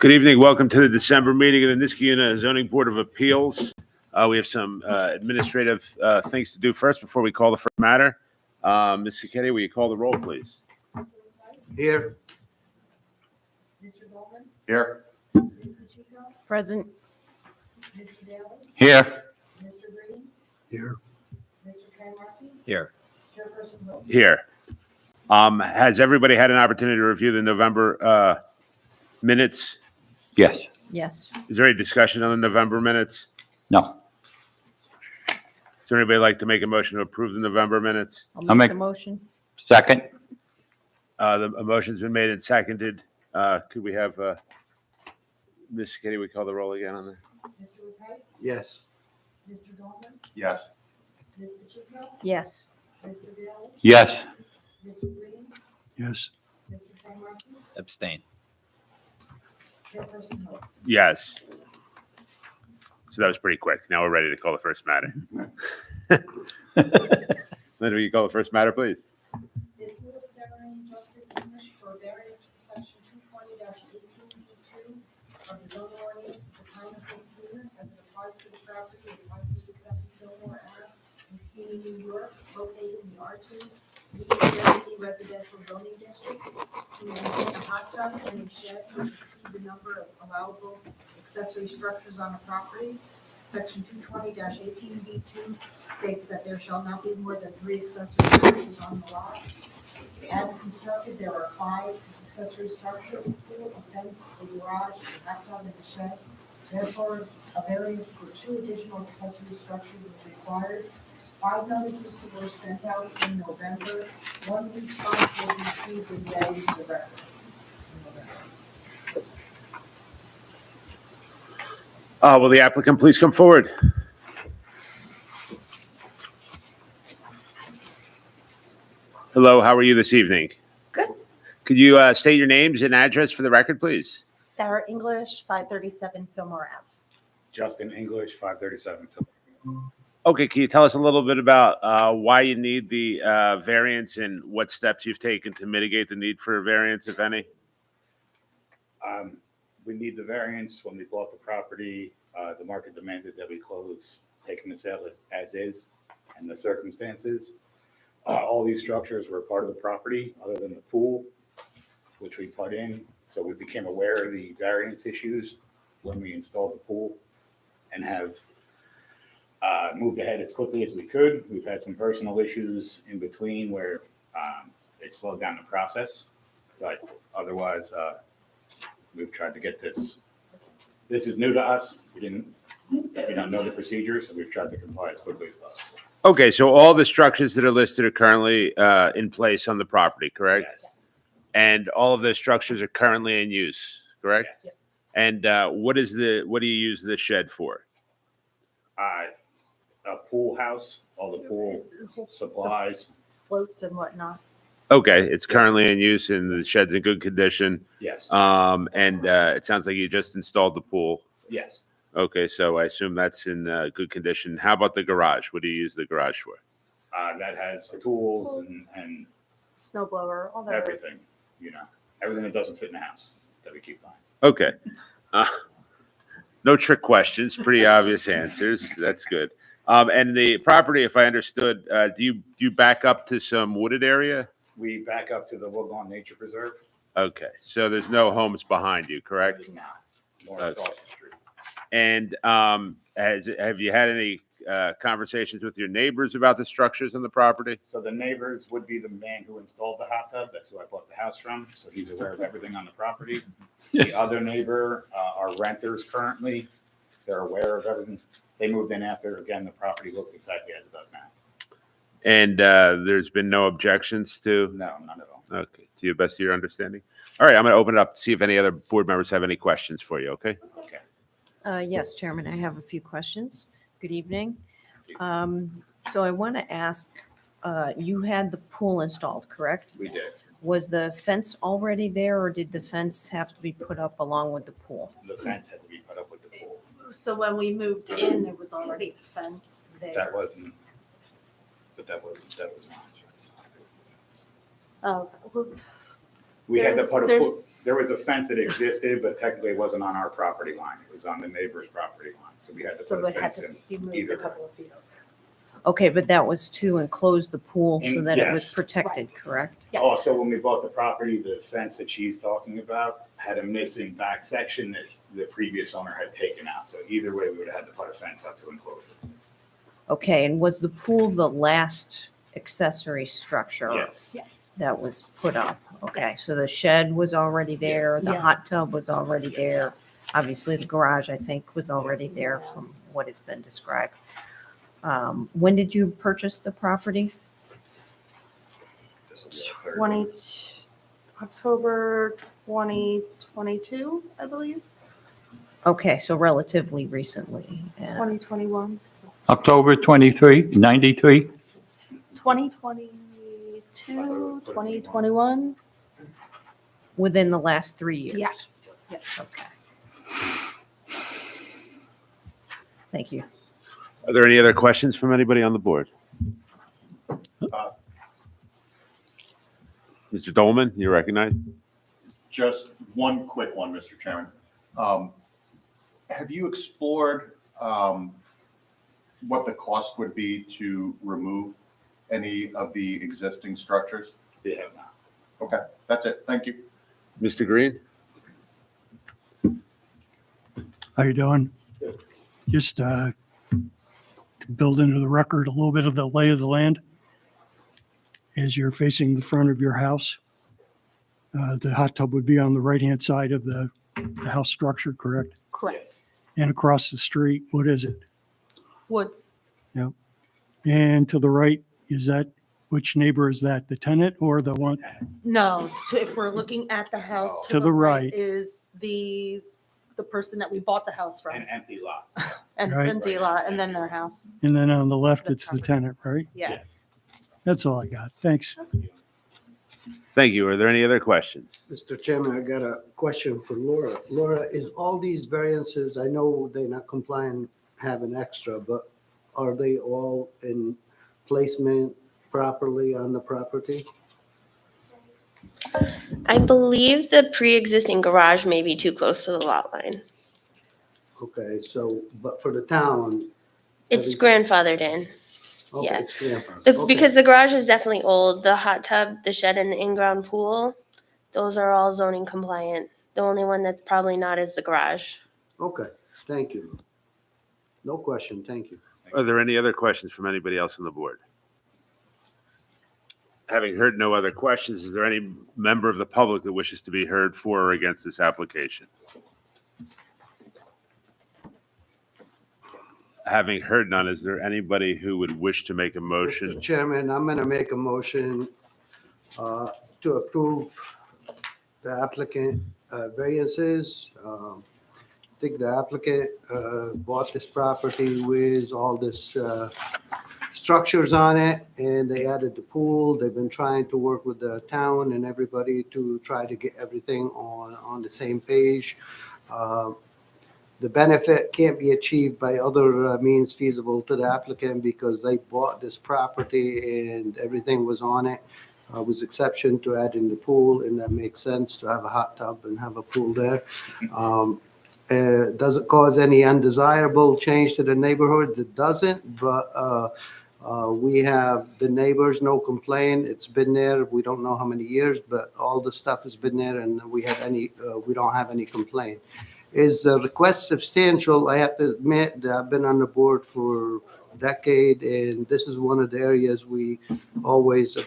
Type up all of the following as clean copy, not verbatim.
Good evening. Welcome to the December meeting of the Niskayuna Zoning Board of Appeals. We have some administrative things to do first before we call the first matter. Ms. Sacchetti, will you call the roll, please? Here. Mr. Goldman? Here. Ms. Pacheco? Present. Mr. Daly? Here. Mr. Green? Here. Mr. Tramarki? Here. Chairperson Hilton? Here. Has everybody had an opportunity to review the November minutes? Yes. Yes. Is there any discussion on the November minutes? No. Does there anybody like to make a motion to approve the November minutes? I'll make make- the motion. Second. The motion's been made and seconded. Could we have Ms. Sacchetti, we call the roll again on that? Mr. Retice? Yes. Mr. Goldman? Yes. Ms. Pacheco? Yes. Mr. Daly? Yes. Mr. Green? Yes. Mr. Tramarki? Abstain. Chairperson Hilton? Yes. So that was pretty quick. Now we're ready to call the first matter. Linda, will you call the first matter, please? The appeal of Sarah Justice English for variance from section 220-18B2 of the zoning ordinance of the town of Niskayuna as it applies to the property of 557 Fillmore Ave, Niskayuna, New York, located in the R2 medium-density residential zoning district, to maintain a hot tub and a shed which exceed the number of allowable accessory structures on the property. Section 220-18B2 states that there shall not be more than 3 accessory structures on the lot. As constructed, there are 5 accessory structures, a pool, a fence, a garage, a hot tub, and a shed. Therefore, a variance for 2 additional accessory structures is required. 5 notices were sent out in November. 1 response was received in May to the record. Will the applicant please come forward? Hello, how are you this evening? Good. Could you state your names and address for the record, please? Sarah English, 537 Fillmore Ave. Justin English, 537. Okay, can you tell us a little bit about why you need the variance and what steps you've taken to mitigate the need for a variance, if any? We need the variance. When we bought the property, the market demanded that we close, taking the sale as is, and the circumstances. All these structures were part of the property, other than the pool, which we put in. So we became aware of the variance issues when we installed the pool, and have moved ahead as quickly as we could. We've had some personal issues in between where it slowed down the process, but otherwise, we've tried to get this. This is new to us. We don't know the procedure, so we've tried to comply as quickly as possible. Okay, so all the structures that are listed are currently in place on the property, correct? Yes. And all of those structures are currently in use, correct? Yes. And what do you use the shed for? A pool house, all the pool supplies. Floats and whatnot. Okay, it's currently in use and the shed's in good condition. Yes. And it sounds like you just installed the pool. Yes. Okay, so I assume that's in good condition. How about the garage? What do you use the garage for? That has tools and Snow blower, all that. everything, everything that doesn't fit in the house that we keep buying. Okay. No trick questions, pretty obvious answers. That's good. And the property, if I understood, do you back up to some wooded area? We back up to the Woodlawn Nature Preserve. Okay, so there's no homes behind you, correct? There's not. More Okay. across the street. And have you had any conversations with your neighbors about the structures on the property? So the neighbors would be the man who installed the hot tub. That's who I bought the house from. So he's aware of everything on the property. The other neighbor are renters currently. They're aware of everything. They moved in after, again, the property looked exactly as it does now. And there's been no objections to? No, none at all. Okay, to the best of your understanding. All right, I'm going to open it up to see if any other board members have any questions for you, okay? Okay. Yes, Chairman, I have a few questions. Good evening. So I want to ask, you had the pool installed, correct? We did. Was the fence already there, or did the fence have to be put up along with the pool? The fence had to be put up with the pool. So when we moved in, there was already the fence there. That was not fence. Oh, well, We had to put There's- there was a fence that existed, but technically it wasn't on our property line. It was on the neighbor's property line. So we had to So put a it had fence to in be moved either a way. couple of feet over. Okay, but that was to enclose the pool so And that it was yes. protected, Right. correct? Yes. Also, when we bought the property, the fence that she's talking about had a missing back section that the previous owner had taken out. So either way, we would have had to put a fence up to enclose it. Okay, and was the pool the last accessory structure? Yes. Yes. That was put up? Okay, so the shed was already there, the hot Yes. tub was already there. Obviously, the garage, I think, was already there from what has been described. When did you purchase the property? This will be our third. 20 October 2022, I believe, Okay, so relatively recently. And 2021, October 23, 93? 2022, 2021. within the last 3 years? Yes. Yes. Okay. Thank you. Are there any other questions from anybody on the board? Mr. Dolman, you recognize? Just one quick one, Mr. Chairman. Have you explored what the cost would be to remove any of the existing structures? We have not. Okay, that's it. Thank you. Mr. Green? How you doing? Just to build into the record a little bit of the lay of the land. As you're facing the front of your house, the hot tub would be on the right-hand side of the house structure, correct? Correct. And across the street, what is it? Woods. And to the right, is that, which neighbor is that? The tenant or the one? No, if we're looking at the house To the right. is the person that we bought the house from. An empty lot. And it's Right. empty lot and then their house. And then on the left, The it's the property. tenant, right? Yeah. That's all I got. Thanks. Thank you. Are there any other questions? Mr. Chairman, I got a question for Laura. Laura, is all these variances, I know they're not compliant, have an extra, but are they all in placement properly on the property? I believe the pre-existing garage may be too close to the lot line. Okay, so, but for the town, It's Everything. grandfathered in. okay, Yeah. it's grandfathered. The- Okay. Because the garage is definitely old. The hot tub, the shed, and the in-ground pool, those are all zoning compliant. The only one that's probably not is the garage. Okay, thank you. No question, thank you. Are there any other questions from anybody else on the board? Having heard no other questions, is there any member of the public that wishes to be heard for or against this application? Having heard none, is there anybody who would wish to make a motion? Mr. Chairman, I'm going to make a motion to approve the applicant variances. I think the applicant bought this property with all this structures on it, and they added the pool. They've been trying to work with the town and everybody to try to get everything on the same page. The benefit can't be achieved by other means feasible to the applicant because they bought this property and everything was on it. Was exception to adding the pool, and that makes sense to have a hot tub and have a pool there. Does it cause any undesirable change to the neighborhood? It doesn't, but we have the neighbors, no complaint. It's been there. We don't know how many years, but all the stuff has been there, and we don't have any complaint. Is the request substantial? I have to admit that I've been on the board for a decade, and this is one of the areas we always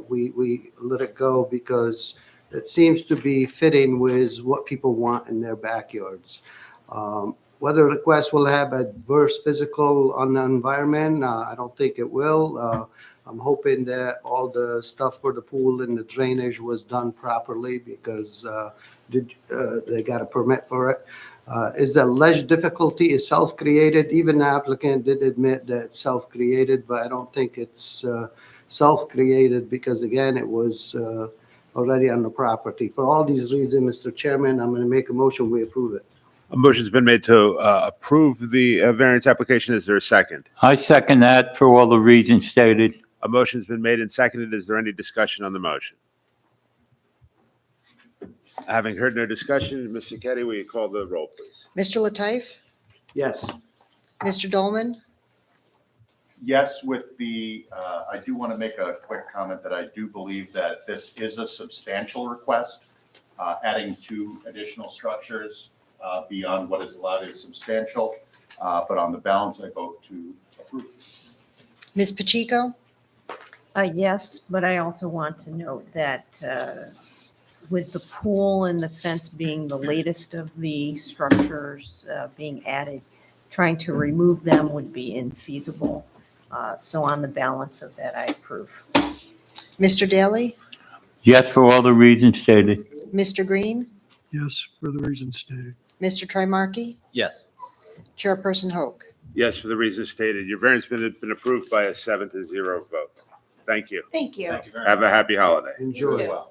we let it go because it seems to be fitting with what people want in their backyards. Whether the request will have adverse physical on the environment, I don't think it will. I'm hoping that all the stuff for the pool and the drainage was done properly because they got a permit for it. Is the alleged difficulty is self-created? Even the applicant did admit that it's self-created, but I don't think it's self-created because, again, it was already on the property. For all these reasons, Mr. Chairman, I'm going to make a motion, we approve it. A motion's been made to approve the variance application. Is there a second? I second that for all the reasons stated. A motion's been made and seconded. Is there any discussion on the motion? Having heard no discussion, Ms. Sacchetti, will you call the roll, please? Mr. Lataif? Yes. Mr. Dolman? Yes, with the, I do want to make a quick comment that I do believe that this is a substantial request. Adding 2 additional structures beyond what is allowed is substantial, but on the balance, I vote to approve. Ms. Pacheco? Yes, but I also want to note that with the pool and the fence being the latest of the structures being added, trying to remove them would be infeasible. So on the balance of that, I approve. Mr. Daly? Yes, for all the reasons stated. Mr. Green? Yes, for the reasons stated. Mr. Trimarchi? Yes. Chairperson Hoke? Yes, for the reasons stated. Your variance has been approved by a 7-0 vote. Thank you. Thank you. Thank you very Have a much. happy holiday. Enjoy. Yeah.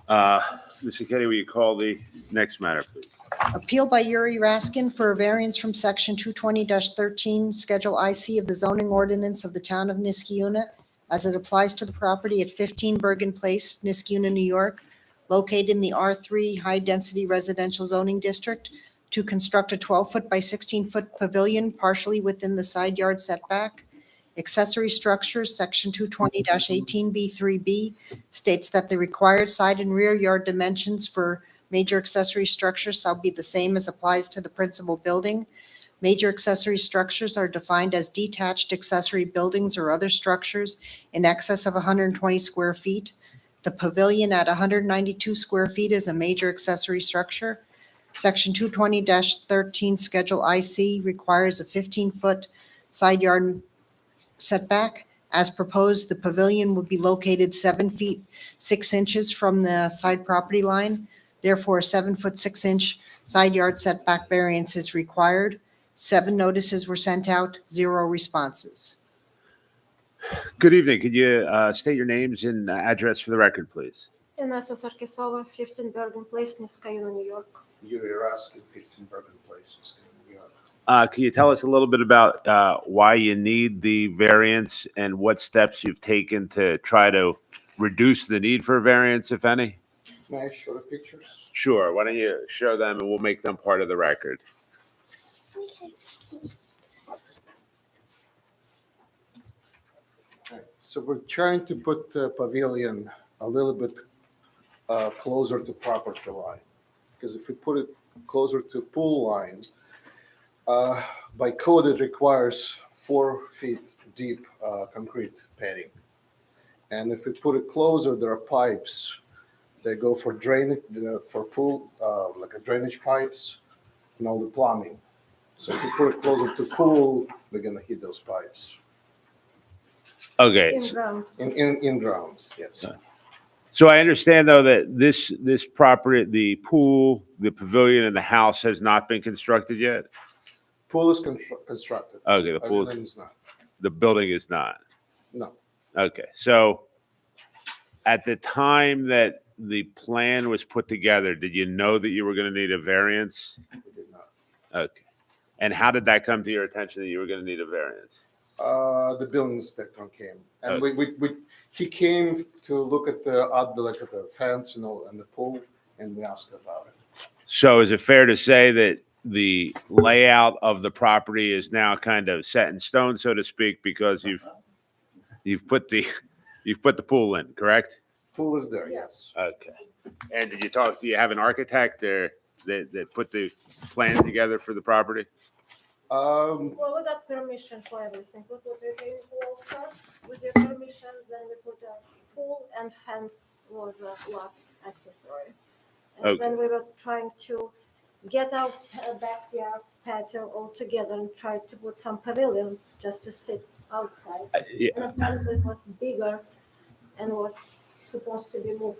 Well, Ms. Sacchetti, will you call the next matter, please? Appeal by Yuri Raskin for a variance from Section 220-13, Schedule IC of the zoning ordinance of the town of Niskiuna as it applies to the property at 15 Bergen Place, Niskiuna, New York, located in the R3 High Density Residential Zoning District, to construct a 12-foot by 16-foot pavilion partially within the side yard setback. Accessory structures, Section 220-18B3B, states that the required side and rear yard dimensions for major accessory structures shall be the same as applies to the principal building. Major accessory structures are defined as detached accessory buildings or other structures in excess of 120 square feet. The pavilion at 192 square feet is a major accessory structure. Section 220-13 Schedule IC requires a 15-foot side yard setback. As proposed, the pavilion will be located 7 feet 6 inches from the side property line. Therefore, a 7-foot 6-inch side yard setback variance is required. 7 notices were sent out, 0 responses. Good evening. Could you state your names and address for the record, please? Inessa Sarkisova, 15 Bergen Place, Niskayuna, New York. Yuri Raskin, 15 Bergen Place, New York. Can you tell us a little bit about why you need the variance and what steps you've taken to try to reduce the need for a variance, if any? May I show the pictures? Sure. Why don't you show them and we'll make them part of the record. So we're trying to put the pavilion a little bit closer to property line. Because if we put it closer to pool line, by code, it requires 4 feet deep concrete padding. And if we put it closer, there are pipes. They go for drainage, for pool, like a drainage pipes and all the plumbing. So if we put it closer to pool, we're gonna hit those pipes. Okay. In ground. In grounds, yes. So I understand though that this property, the pool, the pavilion and the house has not been constructed yet? Pool is constructed. Okay, the pool, Pavilion is not. the building is not. No. Okay, so at the time that the plan was put together, did you know that you were going to need a variance? We did not. Okay. And how did that come to your attention that you were going to need a variance? The building inspector came, and he came to look at the fence and all, and the pool, and we asked about it. So is it fair to say that the layout of the property is now kind of set in stone, so to speak, because you've put the pool in, correct? Pool is there, yes. Okay. And do you have an architect there that put the plan together for the property? Well, we got permission for everything. We put retaining wall first. With your permission, then we put a pool and fence was a last accessory. And Okay. then we were trying to get our backyard patio all together and try to put some pavilion just to sit outside. Yeah. And apparently it was bigger and was supposed to be moved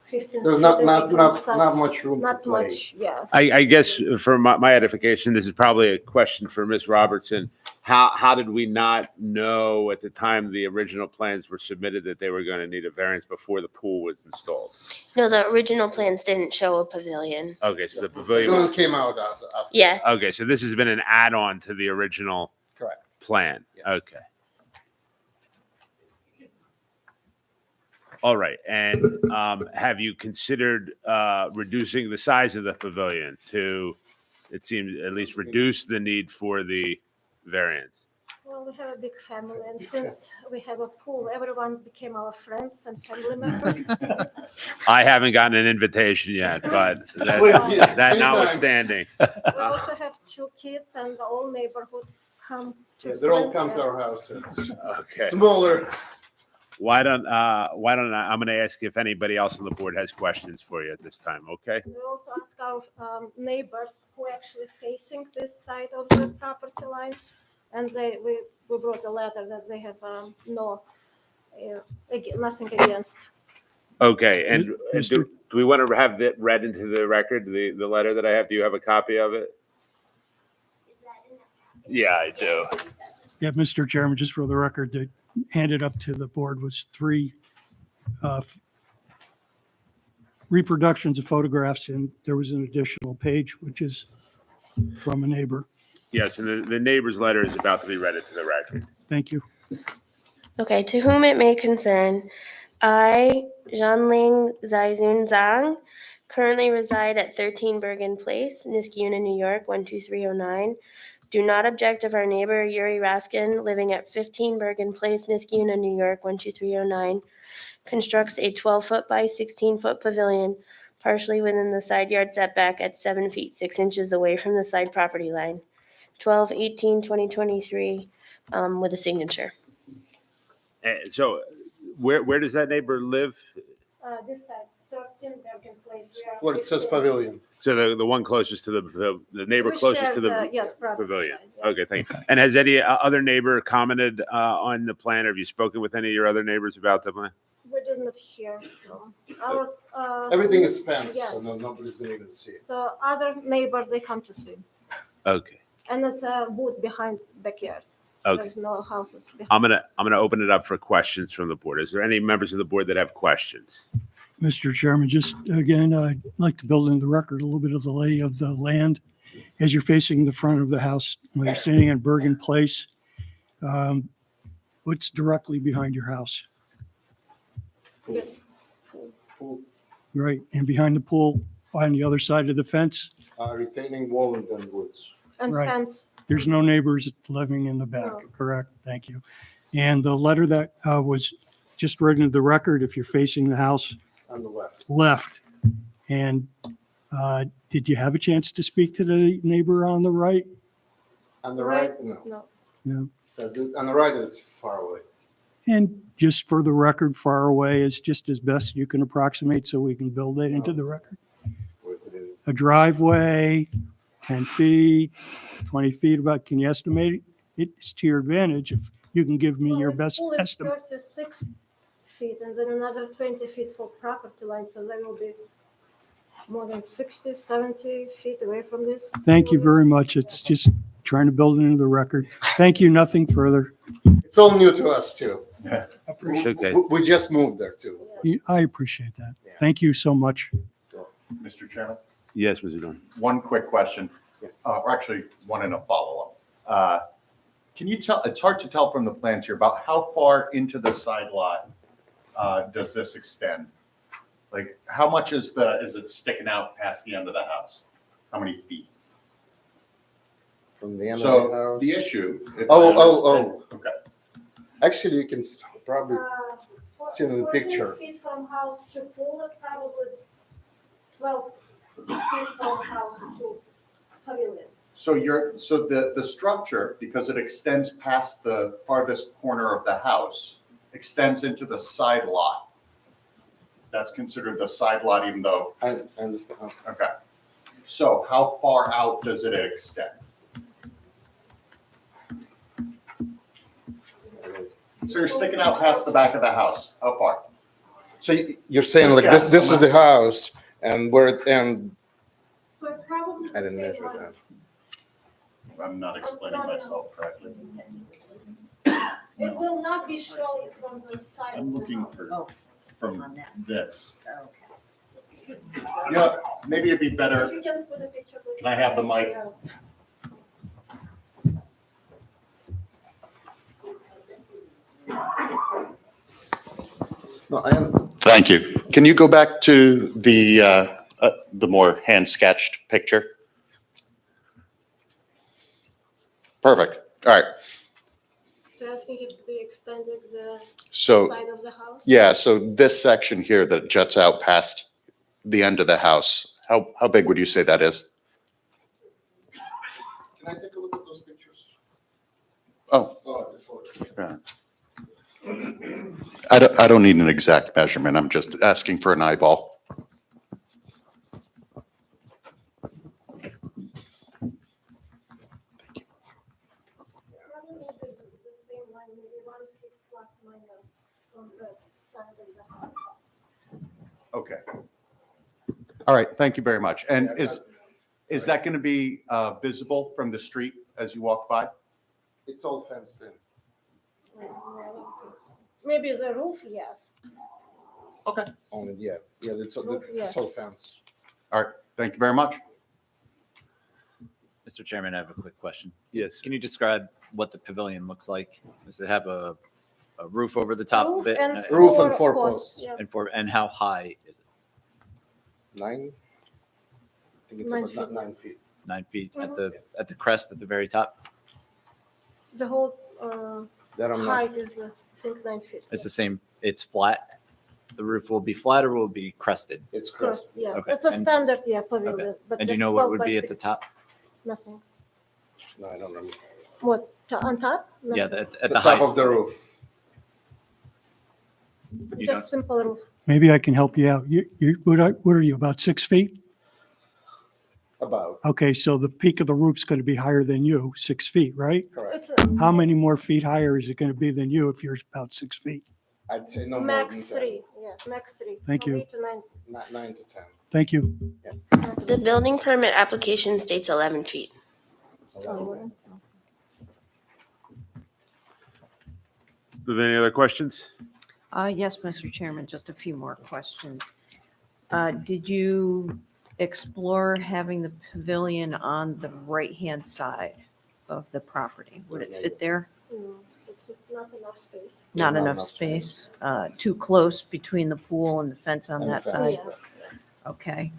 15 There's feet not away from side. not much room to Not play. much, yes. I guess for my edification, this is probably a question for Ms. Robertson. How did we not know at the time the original plans were submitted that they were going to need a variance before the pool was installed? No, the original plans didn't show a pavilion. Okay, so the The pavilion. building came out after. Yeah. Okay, so this has been an add-on to the original Correct. plan. Yeah. Okay. All right. And have you considered reducing the size of the pavilion to, it seems, at least reduce the need for the variance? Well, we have a big family, and since we have a pool, everyone became our friends and family members. I haven't gotten an invitation yet, but that notwithstanding. We also have 2 kids, and the whole neighborhood come to. They all swim, come to yes. our house. It's Okay. smaller. Why don't I'm going to ask if anybody else on the board has questions for you at this time, okay? We also ask our neighbors who actually facing this side of the property line, and we brought a letter that they have nothing against. Okay, and Mr. do we want to have that read into the record, the letter that I have? Do you have a copy of it? Yeah, I do. Yeah, Mr. Chairman, just for the record, that handed up to the board was 3 reproductions of photographs, and there was an additional page, which is from a neighbor. Yes, and the neighbor's letter is about to be read into the record. Thank you. Okay, to whom it may concern, I, Zhanling Zaizun Zhang, currently reside at 13 Bergen Place, Niskayuna, New York, 12309. Do not object if our neighbor Yuri Raskin, living at 15 Bergen Place, Niskayuna, New York, 12309, constructs a 12-foot by 16-foot pavilion partially within the side yard setback at 7 feet 6 inches away from the side property line. 12/18/2023, with a signature. So where does that neighbor live? This side, 13 Bergen Place. We are Well, it says 15. pavilion. So the one closest to the neighbor We closest share to the yes, property pavilion. line, yeah. Okay, thank you. And has any other neighbor commented on the plan? Have you spoken with any of your other neighbors about the plan? We did not hear from our. Everything is fenced, Yes. so nobody's gonna even see it. So other neighbors, they come to swim. Okay. And it's a wood behind backyard. Okay. There's no houses behind. I'm gonna open it up for questions from the board. Is there any members of the board that have questions? Mr. Chairman, just again, I'd like to build into the record a little bit of the lay of the land. As you're facing the front of the house, when you're standing on Bergen Place, what's directly behind your house? Pool, Right, and behind the pool, on the other side of the fence, retaining wall and then woods. And right. fence, there's no neighbors living in the back, No. correct? Thank you. And the letter that was just read into the record, if you're facing the house On the left. left, and did you have a chance to speak to the neighbor on the right? On the right, no. no. No. On the right, it's far away. And just for the record, far away is just as best you can approximate so we can build it into the record. Within- A driveway, 10 feet, 20 feet, about, can you estimate it? It's to your advantage if you can give me your Well, the best pool is estimate. 36 feet and then another 20 feet for property line, so there will be more than 60, 70 feet away from this. Thank you very much. It's just trying to build it into the record. Thank you, nothing further. It's all new to us too. Okay. We just moved there too. I appreciate that. Thank you so much. Mr. Chairman, Yes, Mr. Dorn. one quick question, or actually one and a follow-up. Can you tell, it's hard to tell from the plans here, about how far into the side lot does this extend? Like, how much is it sticking out past the end of the house? How many feet? From the end of the So house. the issue. if I Oh. understand- Okay. Actually, you can probably, See in the 14 picture. feet from house to pool, and probably 12 feet from house to pavilion. So the structure, because it extends past the farthest corner of the house, extends into the side lot. That's considered the side lot, even though, I understand. okay. So how far out does it extend? So you're sticking out past the back of the house. How far? So you're saying like Yes, this I'm is the house and where it ends, So it probably. I didn't take measure like that. I'm not explaining myself correctly. It will not be shown from the side I'm of the looking house. for, from this. Yeah, maybe it'd be better. If you can put a picture, please. Can I have the mic? Yeah. No, I am, Thank you. Can you go back to the more hand-sketched picture? Perfect. All right. So asking if we extended the So, side of the house? yeah, so this section here that juts out past the end of the house, how big would you say that is? Can I take a look at those pictures? Oh, Oh, the photo. I don't need an exact measurement. I'm just asking for an eyeball. Probably the same line, maybe 1 feet plus minus from the side of the house. Okay. All right, thank you very much. And is that going to be visible from the street as you walk by? It's all fenced in. Maybe the roof, yes. On it, yeah. Yeah, it's Roof, yes. all fenced. All right, thank you very much. Mr. Chairman, I have a quick question. Yes. Can you describe what the pavilion looks like? Does it have a roof over the top of it? Roof and four posts. Yeah. And how high is it? 9? I think it's 9 about feet. 9 feet. 9 feet at the crest at the very top? The whole That I'm not, height is, I think, 9 feet. It's the same, it's flat? The roof will be flat or will it be crested? it's Correct, crushed. yeah. Okay, It's a and- standard, yeah, pavilion. but And do you just know what 12 would by be at the 6. top? Nothing. No, I don't remember. What, on top? Yeah, Nothing. at The the top highest. of the roof. You don't- Just simple roof. Maybe I can help you out. What are you, about 6 feet? About, Okay, so the peak of the roof's going to be higher than you, 6 feet, right? correct. It's How many more feet higher is it going to be than you if you're about 6 feet? I'd say no more than max 10. 3, yes, max 3. Thank From you. 8 to 9. 9 to 10. Thank you. The building permit application states 11 feet. Are there any other questions? Yes, Mr. Chairman, just a few more questions. Did you explore having the pavilion on the right-hand side of the property? Would it fit there? It's not enough space. Not Not enough enough space? Too close between the pool and the fence on And the that fence. side? Yeah. Okay.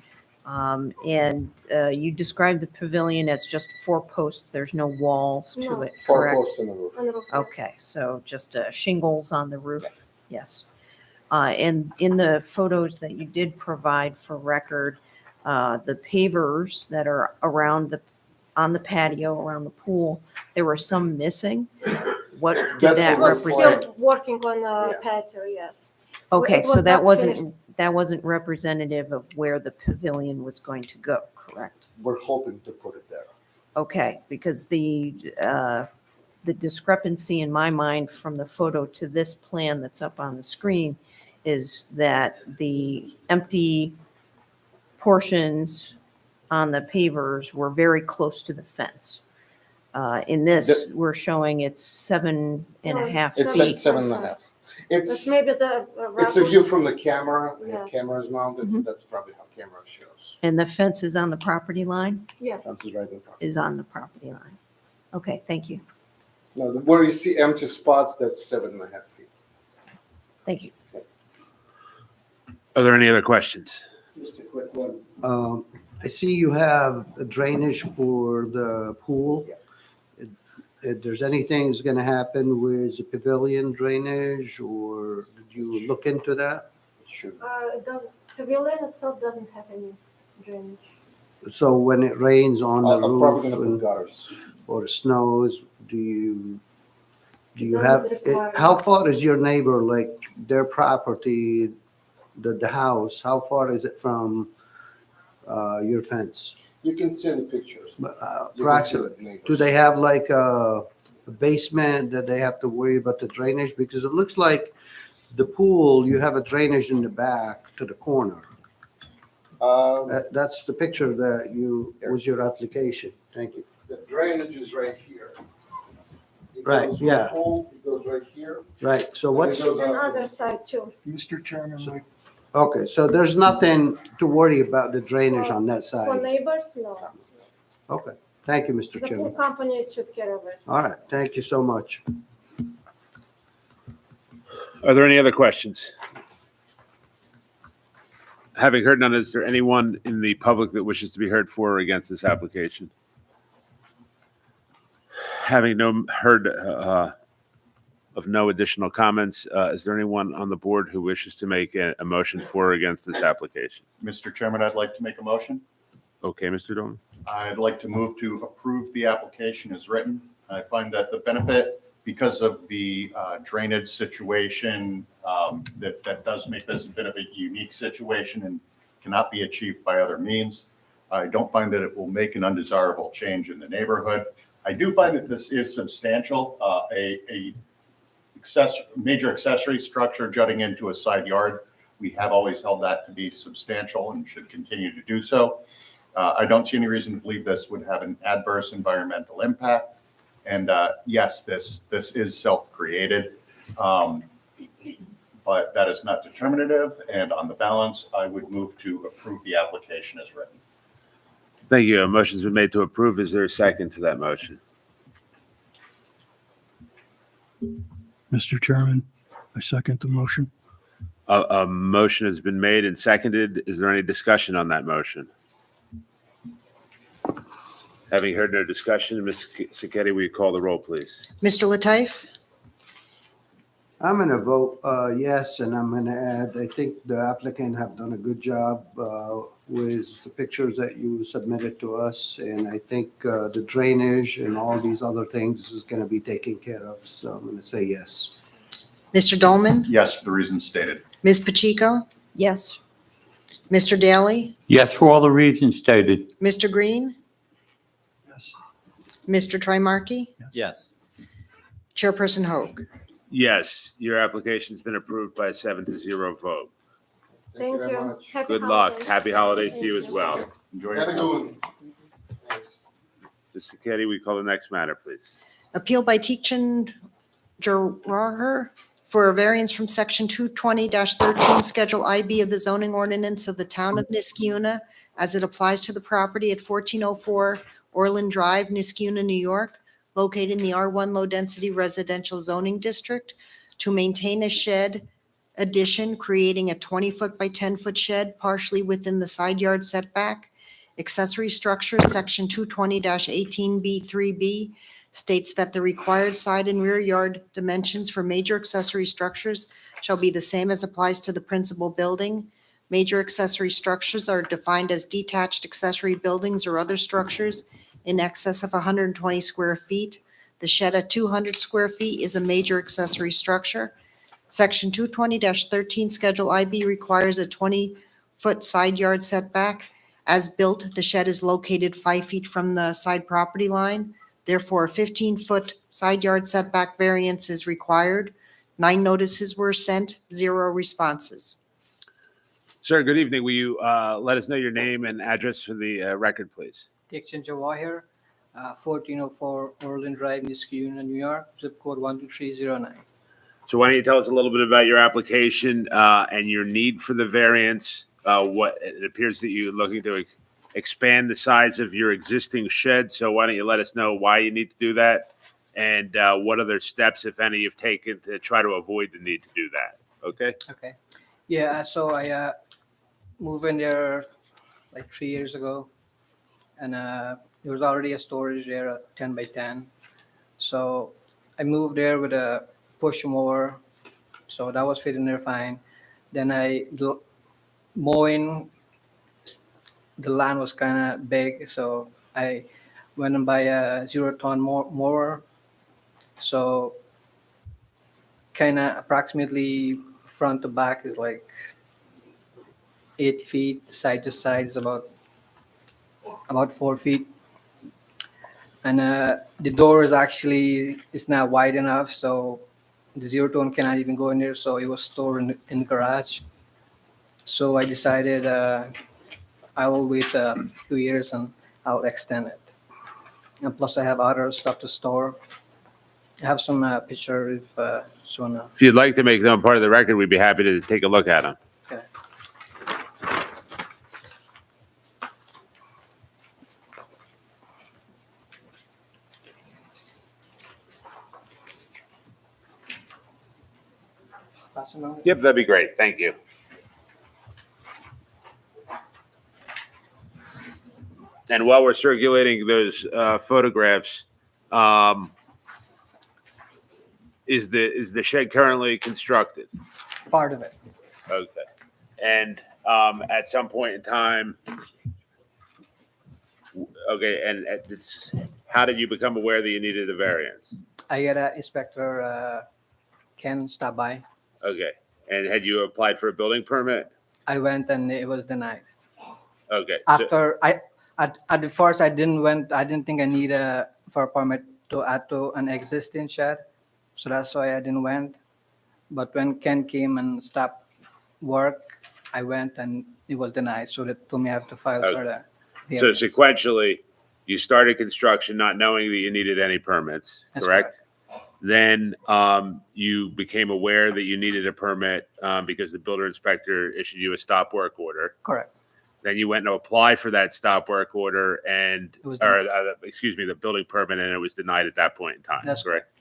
And you described the pavilion as just 4 posts. There's no walls to No. it, 4 correct? posts in the roof. On the roof. yeah. Okay, so just shingles on the roof? Yes. And in the photos that you did provide for record, the pavers that are on the patio, around the pool, there were some missing. What did That's that It was represent? still working on Yeah. patio, yes. Okay, it so was that not wasn't representative of where the pavilion was going to go, correct? We're hoping to put it there. Okay, because the discrepancy in my mind from the photo to this plan that's up on the screen is that the empty portions on the pavers were very close to the fence. In this, we're showing it's 7.5 It's feet. at 7.5. That's It's, maybe the. it's a view from the camera. The Yeah. camera is mounted, so Mhm. that's probably how camera shows. And the fence is on the property line? Yes. Fence is right in front. Is on the property line. Okay, thank you. No, where you see empty spots, that's 7.5 feet. Thank you. Are there any other questions? Just a quick one. I see you have a drainage for the pool. If there's anything that's gonna happen with the pavilion drainage, or did you look into that? Should. The pavilion itself doesn't have any drainage. So when it rains on the I'm probably roof gonna put and- gutters. or snows, do you Doesn't have, require- how far is your neighbor, like their property, the house, how far is it from your fence? You can see in the pictures. But, You can see approximately, the neighbors. do they have like a basement that they have to worry about the drainage? Because it looks like the pool, you have a drainage in the back to the corner. That's the picture that was your application. Thank you. The drainage is right here. It Right, goes from yeah. the pool, it goes right here. Right, so and what's, it goes And out other this. side too. Mr. Chairman, okay, so there's nothing to worry about the drainage on that For side? neighbors, no. Okay, thank you, Mr. The pool Chairman. company took care of it. All right, thank you so much. Are there any other questions? Having heard none, is there anyone in the public that wishes to be heard for or against this application? Having heard of no additional comments, is there anyone on the board who wishes to make a motion for or against this application? Mr. Chairman, I'd like to make a motion. Okay, Mr. Dolman. I'd like to move to approve the application as written. I find that the benefit, because of the drainage situation, that does make this a bit of a unique situation and cannot be achieved by other means. I don't find that it will make an undesirable change in the neighborhood. I do find that this is substantial, major accessory structure jutting into a side yard. We have always held that to be substantial and should continue to do so. I don't see any reason to believe this would have an adverse environmental impact. And yes, this is self-created, but that is not determinative. And on the balance, I would move to approve the application as written. Thank you. A motion's been made to approve. Is there a second to that motion? Mr. Chairman, I second the motion. A motion has been made and seconded. Is there any discussion on that motion? Having heard no discussion, Ms. Sacchetti, will you call the roll, please? Mr. Lataif? I'm going to vote yes, and I'm going to add, I think the applicant have done a good job with the pictures that you submitted to us, and I think the drainage and all these other things is going to be taken care of, so I'm going to say yes. Mr. Dolman? Yes, for the reasons stated. Ms. Pacheco? Yes. Mr. Daly? Yes, for all the reasons stated. Mr. Green? Yes. Mr. Trimarchi? Yes. Chairperson Hoag? Yes, your application's been approved by a 7-0 vote. Thank very you. much. Happy Good luck. holidays. Happy holidays to you as well. Enjoy Have a your good one. Thanks. Ms. Sacchetti, will you call the next matter, please? Appeal by Teachin Jaraher for a variance from section 220-13, Schedule IB of the zoning ordinance of the town of Niskuna as it applies to the property at 1404 Orland Drive, Niskuna, New York, located in the R1 low-density residential zoning district, to maintain a shed addition, creating a 20-foot by 10-foot shed partially within the side yard setback. Accessory structure, section 220-18B3B, states that the required side and rear yard dimensions for major accessory structures shall be the same as applies to the principal building. Major accessory structures are defined as detached accessory buildings or other structures in excess of 120 square feet. The shed at 200 square feet is a major accessory structure. Section 220-13 Schedule IB requires a 20-foot side yard setback. As built, the shed is located 5 feet from the side property line. Therefore, a 15-foot side yard setback variance is required. 9 notices were sent, 0 responses. Sir, good evening. Will you let us know your name and address for the record, please? Teachin Jawahir, 1404 Orland Drive, Niskuna, New York, zip code 12309. So why don't you tell us a little bit about your application and your need for the variance? What it appears that you're looking to expand the size of your existing shed. So why don't you let us know why you need to do that and what other steps, if any, you've taken to try to avoid the need to do that? Okay. Okay. Yeah, so I moved in there like 3 years ago, and there was already a storage there, a 10 by 10. So I moved there with a push mower, so that was fitting there fine. Then mowing, the land was kind of big, so I went and buy a 0-ton mower. So kind of approximately front to back is like 8 feet, side to side is about 4 feet. And the door is not wide enough, so the 0-ton cannot even go in there, so it was stored in the garage. So I decided I will wait a few years and I'll extend it. And plus I have other stuff to store. I have some picture if you wanna. If you'd like to make them part of the record, we'd be happy to take a look at them. Okay. Pass them on. Yep, that'd be great. Thank you. And while we're circulating those photographs, is the shed currently constructed? Part of it. Okay. And at some point in time, okay, and how did you become aware that you needed a variance? I got a inspector, Ken, stop by. Okay. And had you applied for a building permit? I went and it was denied. Okay. After at the first I didn't think I need for a permit to add to an existing shed, so that's why I didn't went. But when Ken came and stopped work, I went and it was denied. So that told me I have to file for the. So sequentially, you started construction not knowing that you needed any permits, That's correct? Then you became aware that you needed a permit because the builder inspector issued you a stop work order. Correct. Then you went to apply for that stop work order and, It was the building permit, and it was denied at that point in time. That's correct.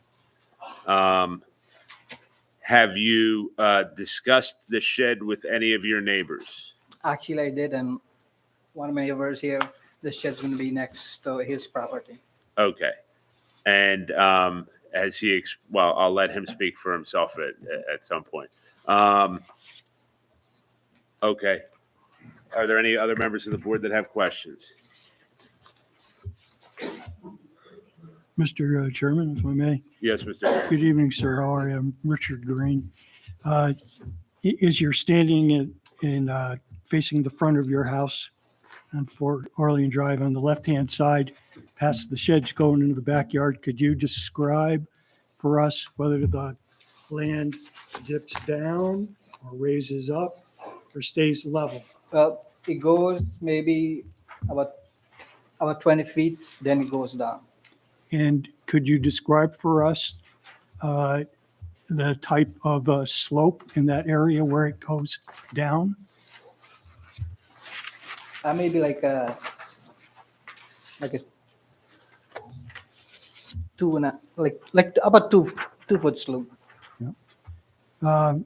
Have you discussed the shed with any of your neighbors? Actually, I did, and one of my neighbors here, the shed's going to be next to his property. Okay. And has he, well, I'll let him speak for himself at some point. Okay. Are there any other members of the board that have questions? Mr. Chairman, if I may. Yes, Mr. Good evening, sir. How are you? I'm Richard Green. Is you're standing in facing the front of your house on Fort Orleans Drive on the left-hand side, past the sheds going into the backyard, could you describe for us whether the land dips down or raises up or stays level? Well, it goes maybe about 20 feet, then it goes down. And could you describe for us the type of slope in that area where it goes down? Maybe like a 2 foot slope.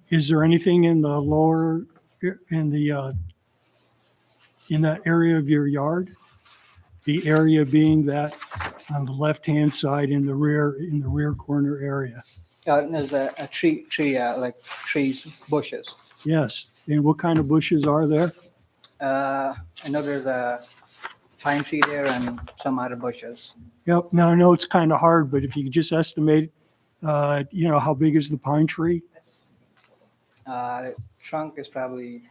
Is there anything in the lower, in that area of your yard? The area being that on the left-hand side in the rear corner area? There's a tree, like trees, bushes. Yes. And what kind of bushes are there? I know there's a pine tree there and some other bushes. Yep. Now, I know it's kind of hard, but if you could just estimate, how big is the pine tree? The trunk is probably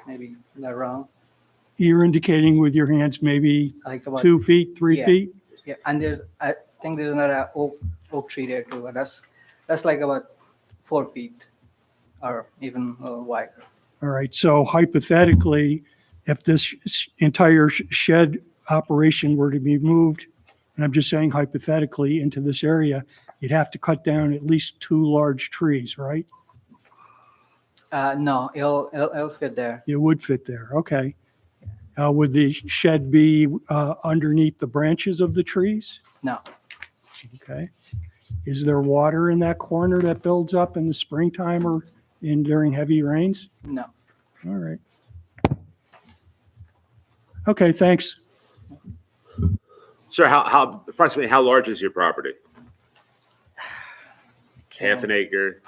maybe not wrong, You're indicating with your hands maybe like about 2 feet, 3 Yeah. feet? Yeah, and I think there's another oak tree there too. But that's like about 4 feet, or even a little wider. All right, so hypothetically, if this entire shed operation were to be moved, and I'm just saying hypothetically, into this area, you'd have to cut down at least 2 large trees, right? No, it'll fit there. It would fit there, okay. Would the shed be underneath the branches of the trees? No, Okay. Is there water in that corner that builds up in the springtime or during heavy rains? no. All right. Okay, thanks. Sir, approximately how large is your property? Half an acre,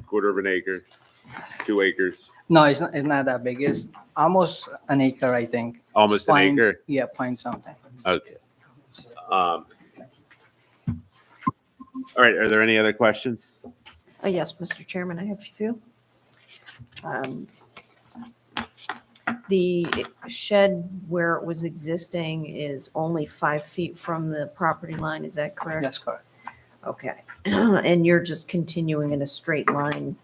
quarter of an acre, 2 acres, No, it's not that big. It's almost an acre, I think. almost an Point- acre? Yeah, point something. Okay. All right, are there any other questions? Yes, Mr. Chairman, I have a few. The shed where it was existing is only 5 feet from the property line, is that correct? That's correct. Okay. And you're just continuing in a straight line,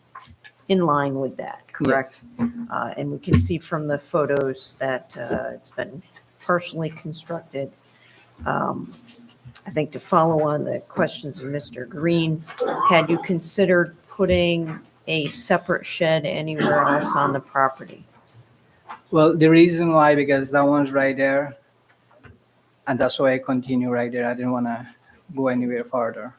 in line with that, correct? And we can see from the photos that it's been partially constructed. I think to follow on the questions of Mr. Green, had you considered putting a separate shed anywhere else on the property? Well, the reason why, because that one's right there, and that's why I continue right there. I didn't want to go anywhere farther.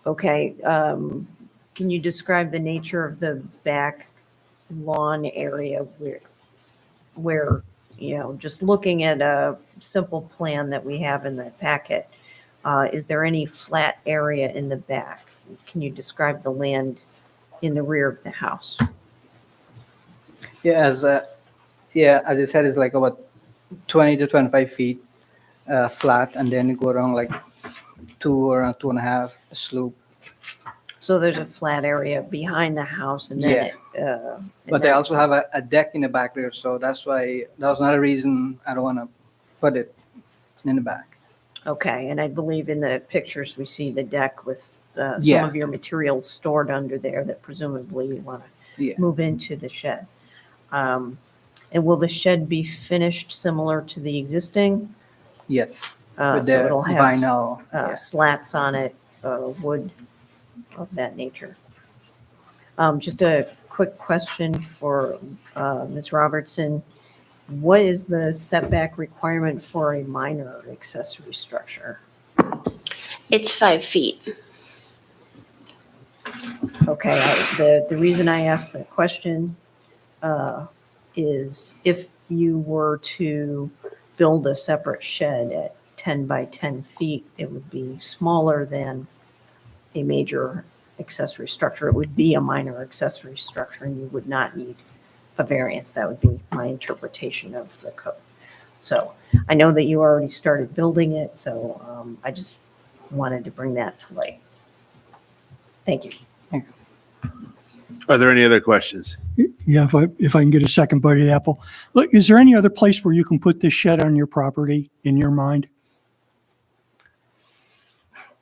Okay, can you describe the nature of the back lawn area where where, just looking at a simple plan that we have in the packet, is there any flat area in the back? Can you describe the land in the rear of the house? Yeah, as I said, it's like about 20 to 25 feet flat, and then you go around like around 2.5 slope. So there's a flat area behind the house and then But they also have a deck in the back there, so that's why, that was another reason I don't want to put it in the back. Okay, and I believe in the pictures, we see the deck with some Yeah. of your materials stored under there that presumably you want to Yeah. move into the shed. And will the shed be finished similar to the existing? Yes, So with the it'll have vinyl. slats on it, wood of that nature. Just a quick question for Ms. Robertson. What is the setback requirement for a minor accessory structure? It's 5 feet. Okay, the reason I asked the question is if you were to build a separate shed at 10 by 10 feet, it would be smaller than a major accessory structure. It would be a minor accessory structure and you would not need a variance. That would be my interpretation of the code. So I know that you already started building it, so I just wanted to bring that to light. Thank you. Are there any other questions? Yeah, if I can get a second bite of the apple. Look, is there any other place where you can put this shed on your property in your mind?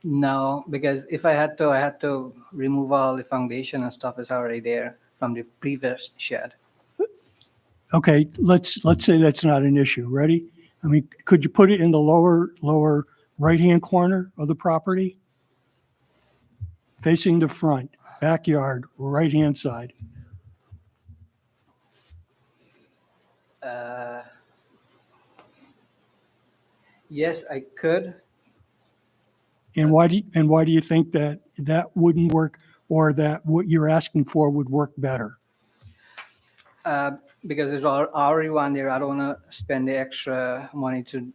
No, because if I had to remove all the foundation and stuff is already there from the previous shed. Okay, let's say that's not an issue. Ready? I mean, could you put it in the lower right-hand corner of the property? Facing the front, backyard, right-hand side. Yes, I could. And why do you think that wouldn't work, or that what you're asking for would work better? Because there's already one there. I don't want to spend the extra money to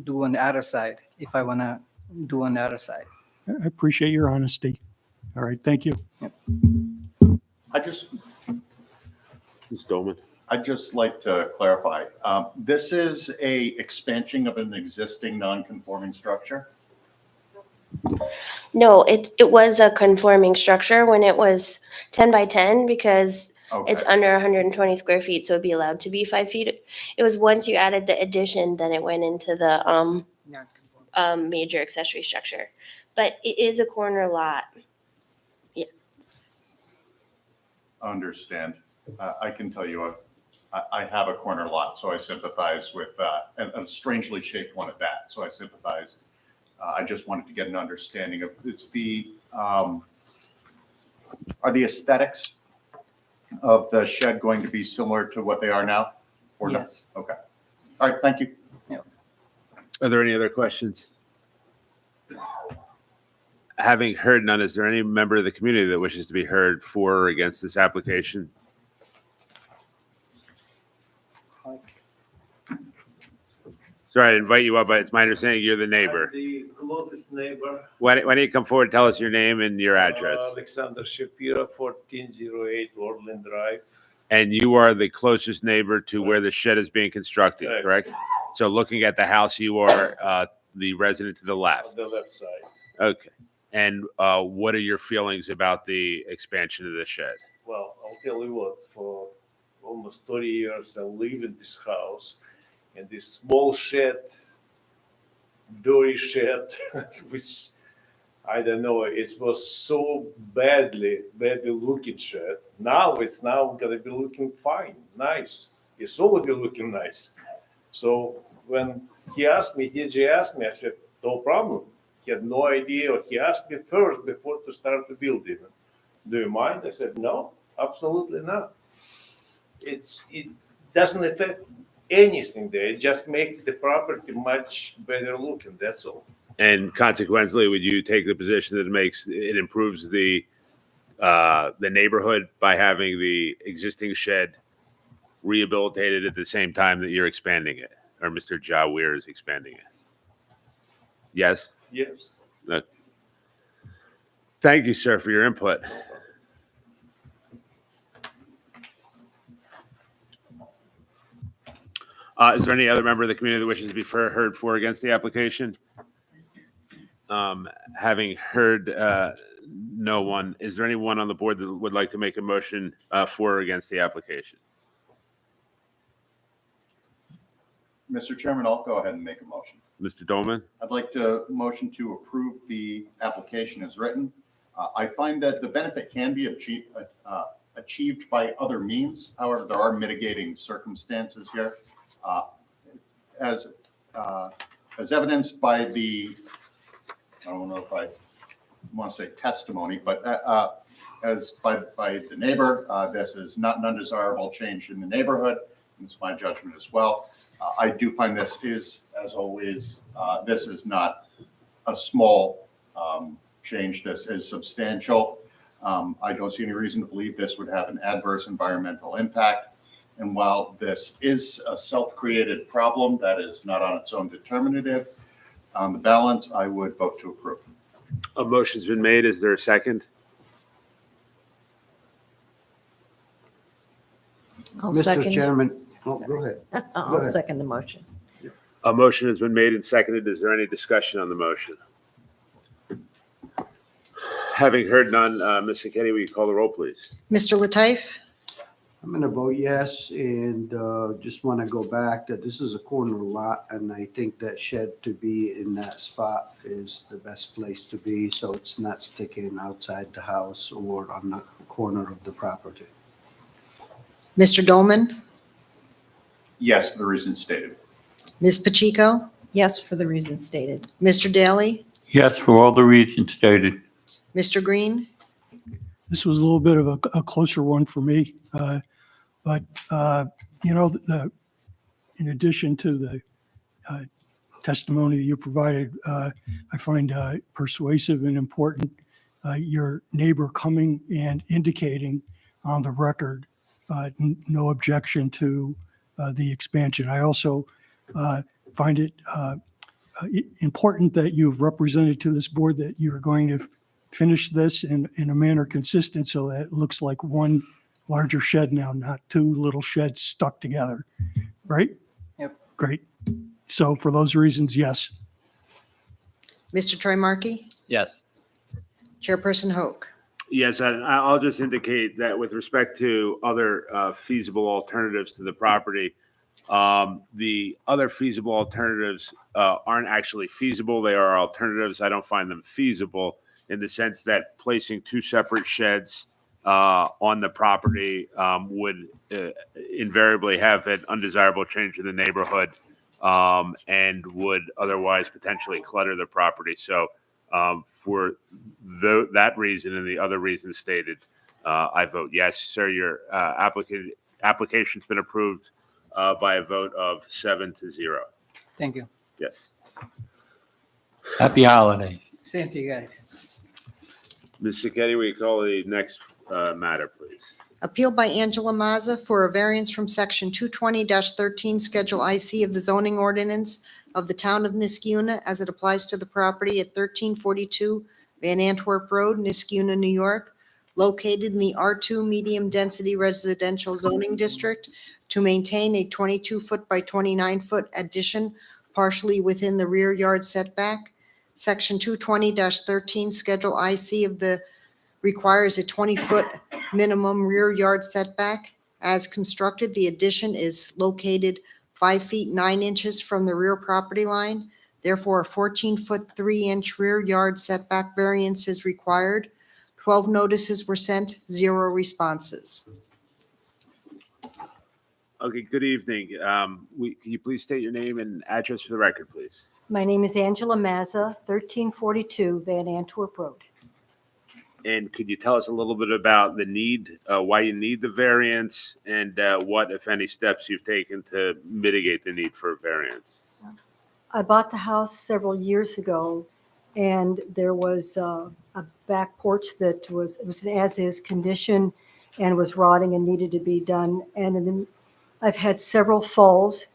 do on the other side if I want to do on the other side. I appreciate your honesty. All right, thank you. Ms. Dolman? I'd just like to clarify. This is a expansion of an existing non-conforming structure? No, it was a conforming structure when it was 10 by 10 because Okay. it's under 120 square feet, so it'd be allowed to be 5 feet. It was once you added the addition, then it went into the major accessory structure. But it is a corner lot. Understand. I can tell you, I have a corner lot, so I sympathize with that, and a strangely shaped one at that, so I sympathize. I just wanted to get an understanding of, it's are the aesthetics of the shed going to be similar to what they are now? Or no? Yes. Okay. All right, thank you. Are there any other questions? Having heard none, is there any member of the community that wishes to be heard for or against this application? Sorry, I invite you up, but it's my understanding you're the neighbor. The closest neighbor. Why don't you come forward, tell us your name and your address? Alexander Shapiro, 1408 Orland Drive. And you are the closest neighbor to where the shed is being constructed, Correct. correct? So looking at the house, you are the resident to the On left. the left side. Okay. And what are your feelings about the expansion of the shed? Well, I'll tell you what, for almost 30 years, I live in this house. And this small shed, dirty shed, which I don't know, it was so badly looking shed. Now it's gonna be looking fine, nice. It's already looking nice. So when he asked me, I said, no problem. He had no idea. He asked me first before to start to build even. Do you mind? I said, no, absolutely not. It doesn't affect anything there. It just makes the property much better looking. That's all. And consequently, would you take the position that it improves the neighborhood by having the existing shed rehabilitated at the same time that you're expanding it, or Mr. Jawir is expanding it? Yes? Yes. Thank you, sir, for your input. Is there any other member of the community that wishes to be heard for or against the application? Having heard no one, is there anyone on the board that would like to make a motion for or against the application? Mr. Chairman, I'll go ahead and make a motion. Mr. Dolman? I'd like to motion to approve the application as written. I find that the benefit can be achieved by other means. However, there are mitigating circumstances here. As evidenced by the, I don't know if I want to say testimony, but as by the neighbor, this is not an undesirable change in the neighborhood. It's my judgment as well. I do find this is, as always, this is not a small change. This is substantial. I don't see any reason to believe this would have an adverse environmental impact. And while this is a self-created problem that is not on its own determinative, on the balance, I would vote to approve. A motion's been made. Is there a second? I'll Mr. second. Chairman, oh, go ahead. I'll ahead. second the motion. A motion has been made and seconded. Is there any discussion on the motion? Having heard none, Ms. Sacchetti, will you call the roll, please? Mr. Lataif? I'm going to vote yes, and just want to go back that this is a corner lot, and I think that shed to be in that spot is the best place to be, so it's not sticking outside the house or on the corner of the property. Mr. Dolman? Yes, for the reasons stated. Ms. Pacheco? Yes, for the reasons stated. Mr. Daly? Yes, for all the reasons stated. Mr. Green? This was a little bit of a closer one for me. But, you know, in addition to the testimony that you provided, I find persuasive and important your neighbor coming and indicating on the record no objection to the expansion. I also find it important that you've represented to this board that you're going to finish this in a manner consistent so that it looks like one larger shed now, not two little sheds stuck together, right? Yep. Great. So for those reasons, yes. Mr. Troy Markey? Yes. Chairperson Hoke? Yes, I'll just indicate that with respect to other feasible alternatives to the property, the other feasible alternatives aren't actually feasible. They are alternatives. I don't find them feasible in the sense that placing two separate sheds on the property would invariably have an undesirable change in the neighborhood and would otherwise potentially clutter the property. So for that reason and the other reasons stated, I vote yes. Sir, your application's been approved by a vote of 7-0. Thank you. Yes. Happy holidays. Same to you guys. Ms. Sacchetti, will you call the next matter, please? Appeal by Angela Mazza for a variance from section 220-13, Schedule IC of the zoning ordinance of the town of Niskuna as it applies to the property at 1342 Van Antwerp Road, Niskuna, New York, located in the R2 Medium Density Residential Zoning District to maintain a 22-foot by 29-foot addition partially within the rear yard setback. Section 220-13, Schedule IC of the requires a 20-foot minimum rear yard setback. As constructed, the addition is located 5 feet 9 inches from the rear property line. Therefore, a 14-foot 3-inch rear yard setback variance is required. 12 notices were sent, 0 responses. Okay, good evening. Can you please state your name and address for the record, please? My name is Angela Mazza, 1342 Van Antwerp Road. And could you tell us a little bit about the need, why you need the variance, and what, if any, steps you've taken to mitigate the need for a variance? I bought the house several years ago, and there was a back porch that was an as-is condition and was rotting and needed to be done. And I've had several falls.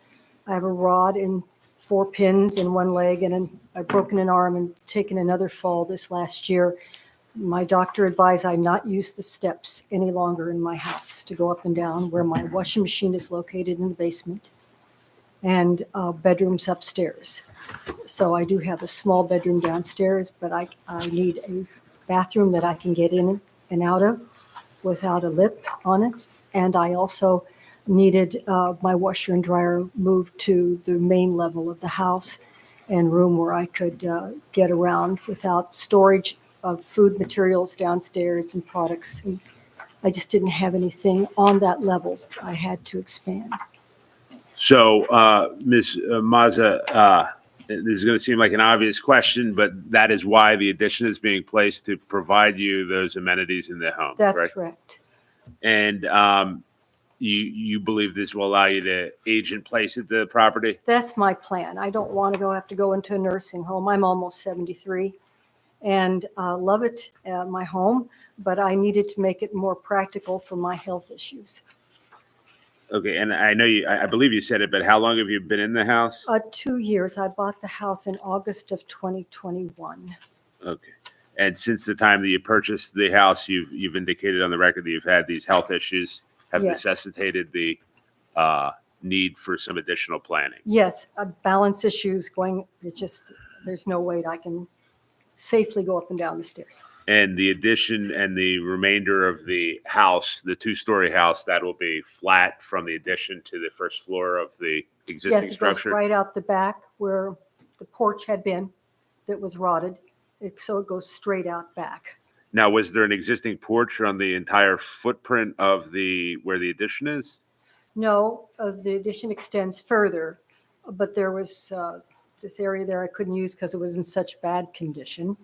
I have a rod and 4 pins in one leg, and I've broken an arm and taken another fall this last year. My doctor advised I not use the steps any longer in my house to go up and down where my washing machine is located in the basement and bedrooms upstairs. So I do have a small bedroom downstairs, but I need a bathroom that I can get in and out of without a lip on it. And I also needed my washer and dryer moved to the main level of the house and room where I could get around without storage of food materials downstairs and products. And I just didn't have anything on that level. I had to expand. So, Ms. Mazza, this is going to seem like an obvious question, but that is why the addition is being placed to provide you those amenities in the home, That's right? correct. And you believe this will allow you to age in place at the property? That's my plan. I don't want to have to go into a nursing home. I'm almost 73 and love it, my home, but I needed to make it more practical for my health issues. Okay, and I know I believe you said it, but how long have you been in the house? 2 years. I bought the house in August of 2021. Okay. And since the time that you purchased the house, you've indicated on the record that you've had these health issues have Yes. necessitated the need for some additional planning. Yes, balance issues going, there's no way I can safely go up and down the stairs. And the addition and the remainder of the house, the 2-story house, that will be flat from the addition to the first floor of the existing Yes, it goes structure? right out the back where the porch had been that was rotted. So it goes straight out back. Now, was there an existing porch on the entire footprint of where the addition is? No, the addition extends further, but there was this area there I couldn't use because it was in such bad condition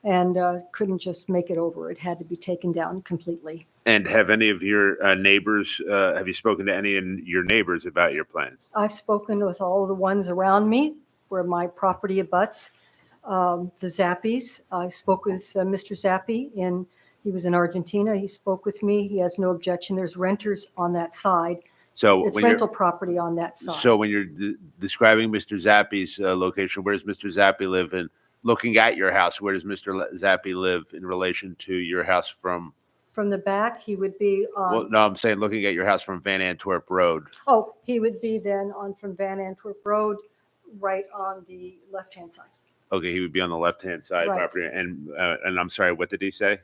and couldn't just make it over. It had to be taken down completely. And have any of your neighbors, have you spoken to any of your neighbors about your plans? I've spoken with all of the ones around me where my property abuts. The Zappies, I spoke with Mr. Zappi, and he was in Argentina. He spoke with me. He has no objection. There's renters on that side. So It's when you're- rental property on that side. So when you're describing Mr. Zappi's location, where does Mr. Zappi live? And looking at your house, where does Mr. Zappi live in relation to your house from? From the back, he would be Well, on, no, I'm saying looking at your house from Van Antwerp Road. he would be then on from Van Antwerp Road, right on the left-hand side. Okay, he would be on the left-hand side Right. property. And I'm sorry, what did he say?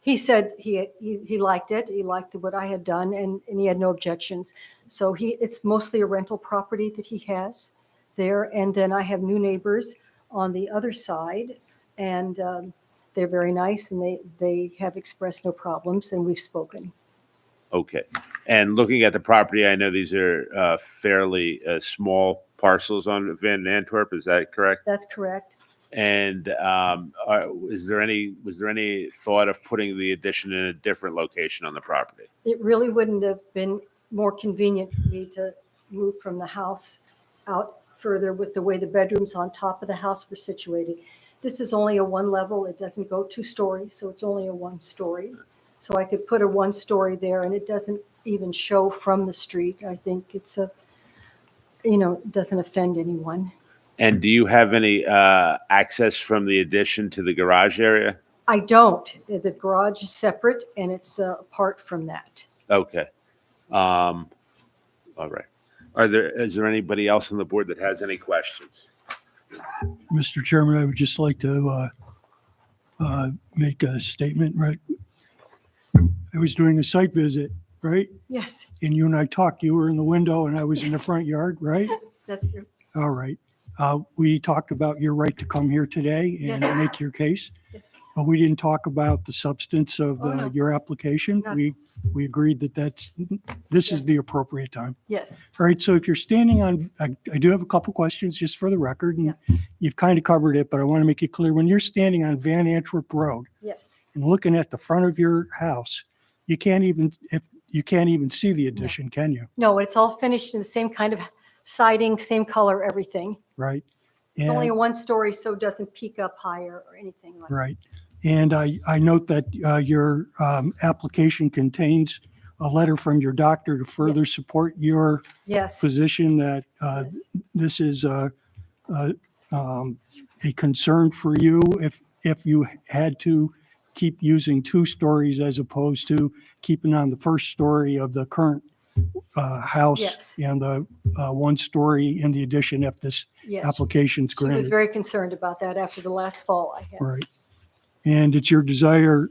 He said he liked it. He liked what I had done and he had no objections. So it's mostly a rental property that he has there. And then I have new neighbors on the other side and they're very nice and they have expressed no problems and we've spoken. Okay. And looking at the property, I know these are fairly small parcels on Van Antwerp. Is that correct? That's correct. And was there any thought of putting the addition in a different location on the property? It really wouldn't have been more convenient for me to move from the house out further with the way the bedrooms on top of the house were situated. This is only a 1 level. It doesn't go 2 stories, so it's only a 1 story. So I could put a 1 story there and it doesn't even show from the street. I think it's it doesn't offend anyone. And do you have any access from the addition to the garage area? I don't. The garage is separate and it's apart from that. Okay. All right. Is there anybody else on the board that has any questions? Mr. Chairman, I would just like to make a statement, right? I was doing a site visit, right? Yes, And you and I talked, you were in the window and I was in the front yard, right? that's true. All right. We talked about your right to come here today and Yes. make your case, Yes. but we didn't talk about the substance of Oh, no. your application. No. We agreed that this is Yes. the appropriate time. Yes, All right, so if you're standing on, I do have a couple questions just for the record, and you've kind of covered it, but I want to make it clear. When you're standing on Van Antwerp Road yes. and looking at the front of your house, you can't even see the addition, can you? No, it's all finished in the same kind of siding, same color, everything. Right? It's only a And- 1 story, so it doesn't peak up higher or anything like that. Right. And I note that your application contains a letter from your doctor to further support your Yes, position that yes. this is a concern for you if you had to keep using 2 stories as opposed to keeping on the first story of the current house Yes. and the 1 story in the addition if this Yes. application's She was granted. very concerned about that after the last fall I had. Right. And it's your desire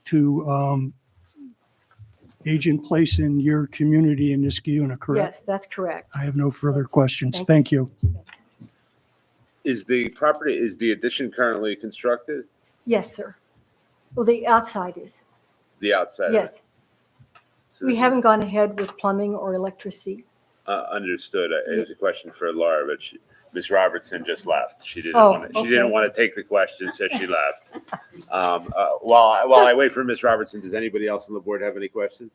to age in place in your community in Niskayuna, correct? Yes, that's correct. I have no further That's- questions. Thank you. Thanks. Is the addition currently constructed? Yes, sir. Well, the outside is, The outside? of it? yes. So We this is- haven't gone ahead with plumbing or electricity. Understood. It was a question for Laura, but Ms. Robertson just left. She didn't Oh, want to, she okay. didn't want to take the question, so she left. While I wait for Ms. Robertson, does anybody else on the board have any questions?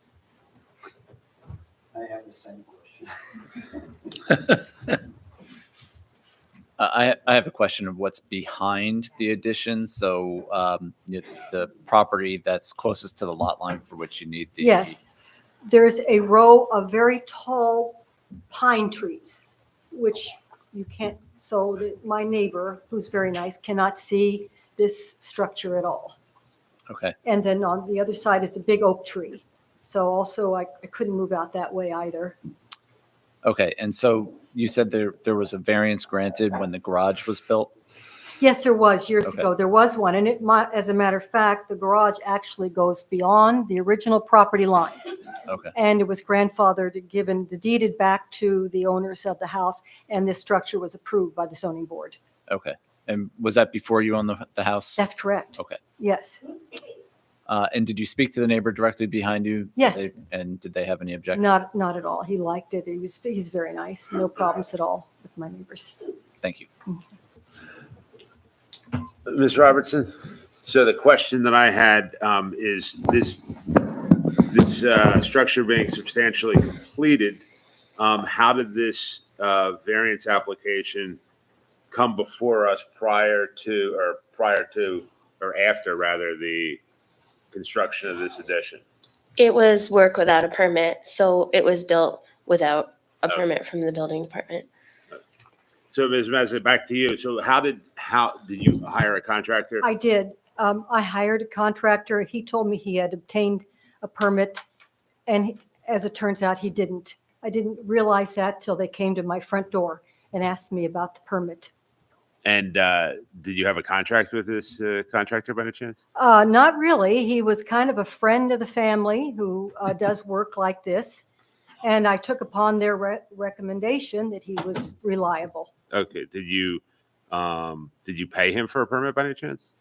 I have the same question. I have a question of what's behind the addition. So the property that's closest to the lot line for which you need the. Yes. There's a row of very tall pine trees, which you can't, so that my neighbor, who's very nice, cannot see this structure at all. Okay. And then on the other side is a big oak tree. So also I couldn't move out that way either. Okay. And so you said there was a variance granted when the garage was built? Yes, there was years Okay. ago. There was one. And as a matter of fact, the garage actually goes beyond the original property line. Okay. And it was grandfathered, given, deeded back to the owners of the house. And this structure was approved by the zoning board. Okay. And was that before you owned the house? That's correct. Okay. Yes. And did you speak to the neighbor directly behind you? Yes. And did they have any objections? Not at all. He liked it. He's very nice. No problems at all with my neighbors. Thank you. Ms. Robertson, so the question that I had is this structure being substantially completed, how did this variance application come before us prior to or after rather the construction of this addition? It was work without a permit, so it was built without a Okay. permit from the building department. So Ms. Meza, back to you. So how did you hire a contractor? I did. I hired a contractor. He told me he had obtained a permit, and as it turns out, he didn't. I didn't realize that till they came to my front door and asked me about the permit. And did you have a contract with this contractor by any chance? Not really. He was kind of a friend of the family who does work like this. And I took upon their recommendation that he was reliable. Okay. Did you pay him for a permit by any chance?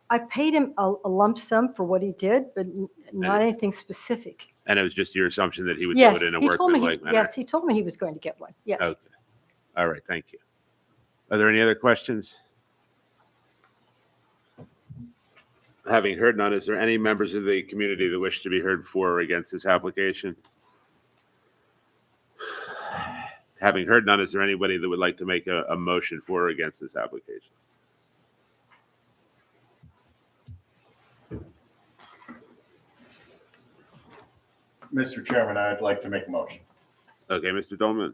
I paid him a lump sum for what he did, but not anything specific. And it was just your assumption that he would Yes, do it in a he told me, workmanlike manner? yes, he told me he was going to get one. Yes. Okay. All right. Thank you. Are there any other questions? Having heard none, is there any members of the community that wish to be heard for or against this application? Having heard none, is there anybody that would like to make a motion for or against this application? Mr. Chairman, I'd like to make a motion. Okay, Mr. Dolman.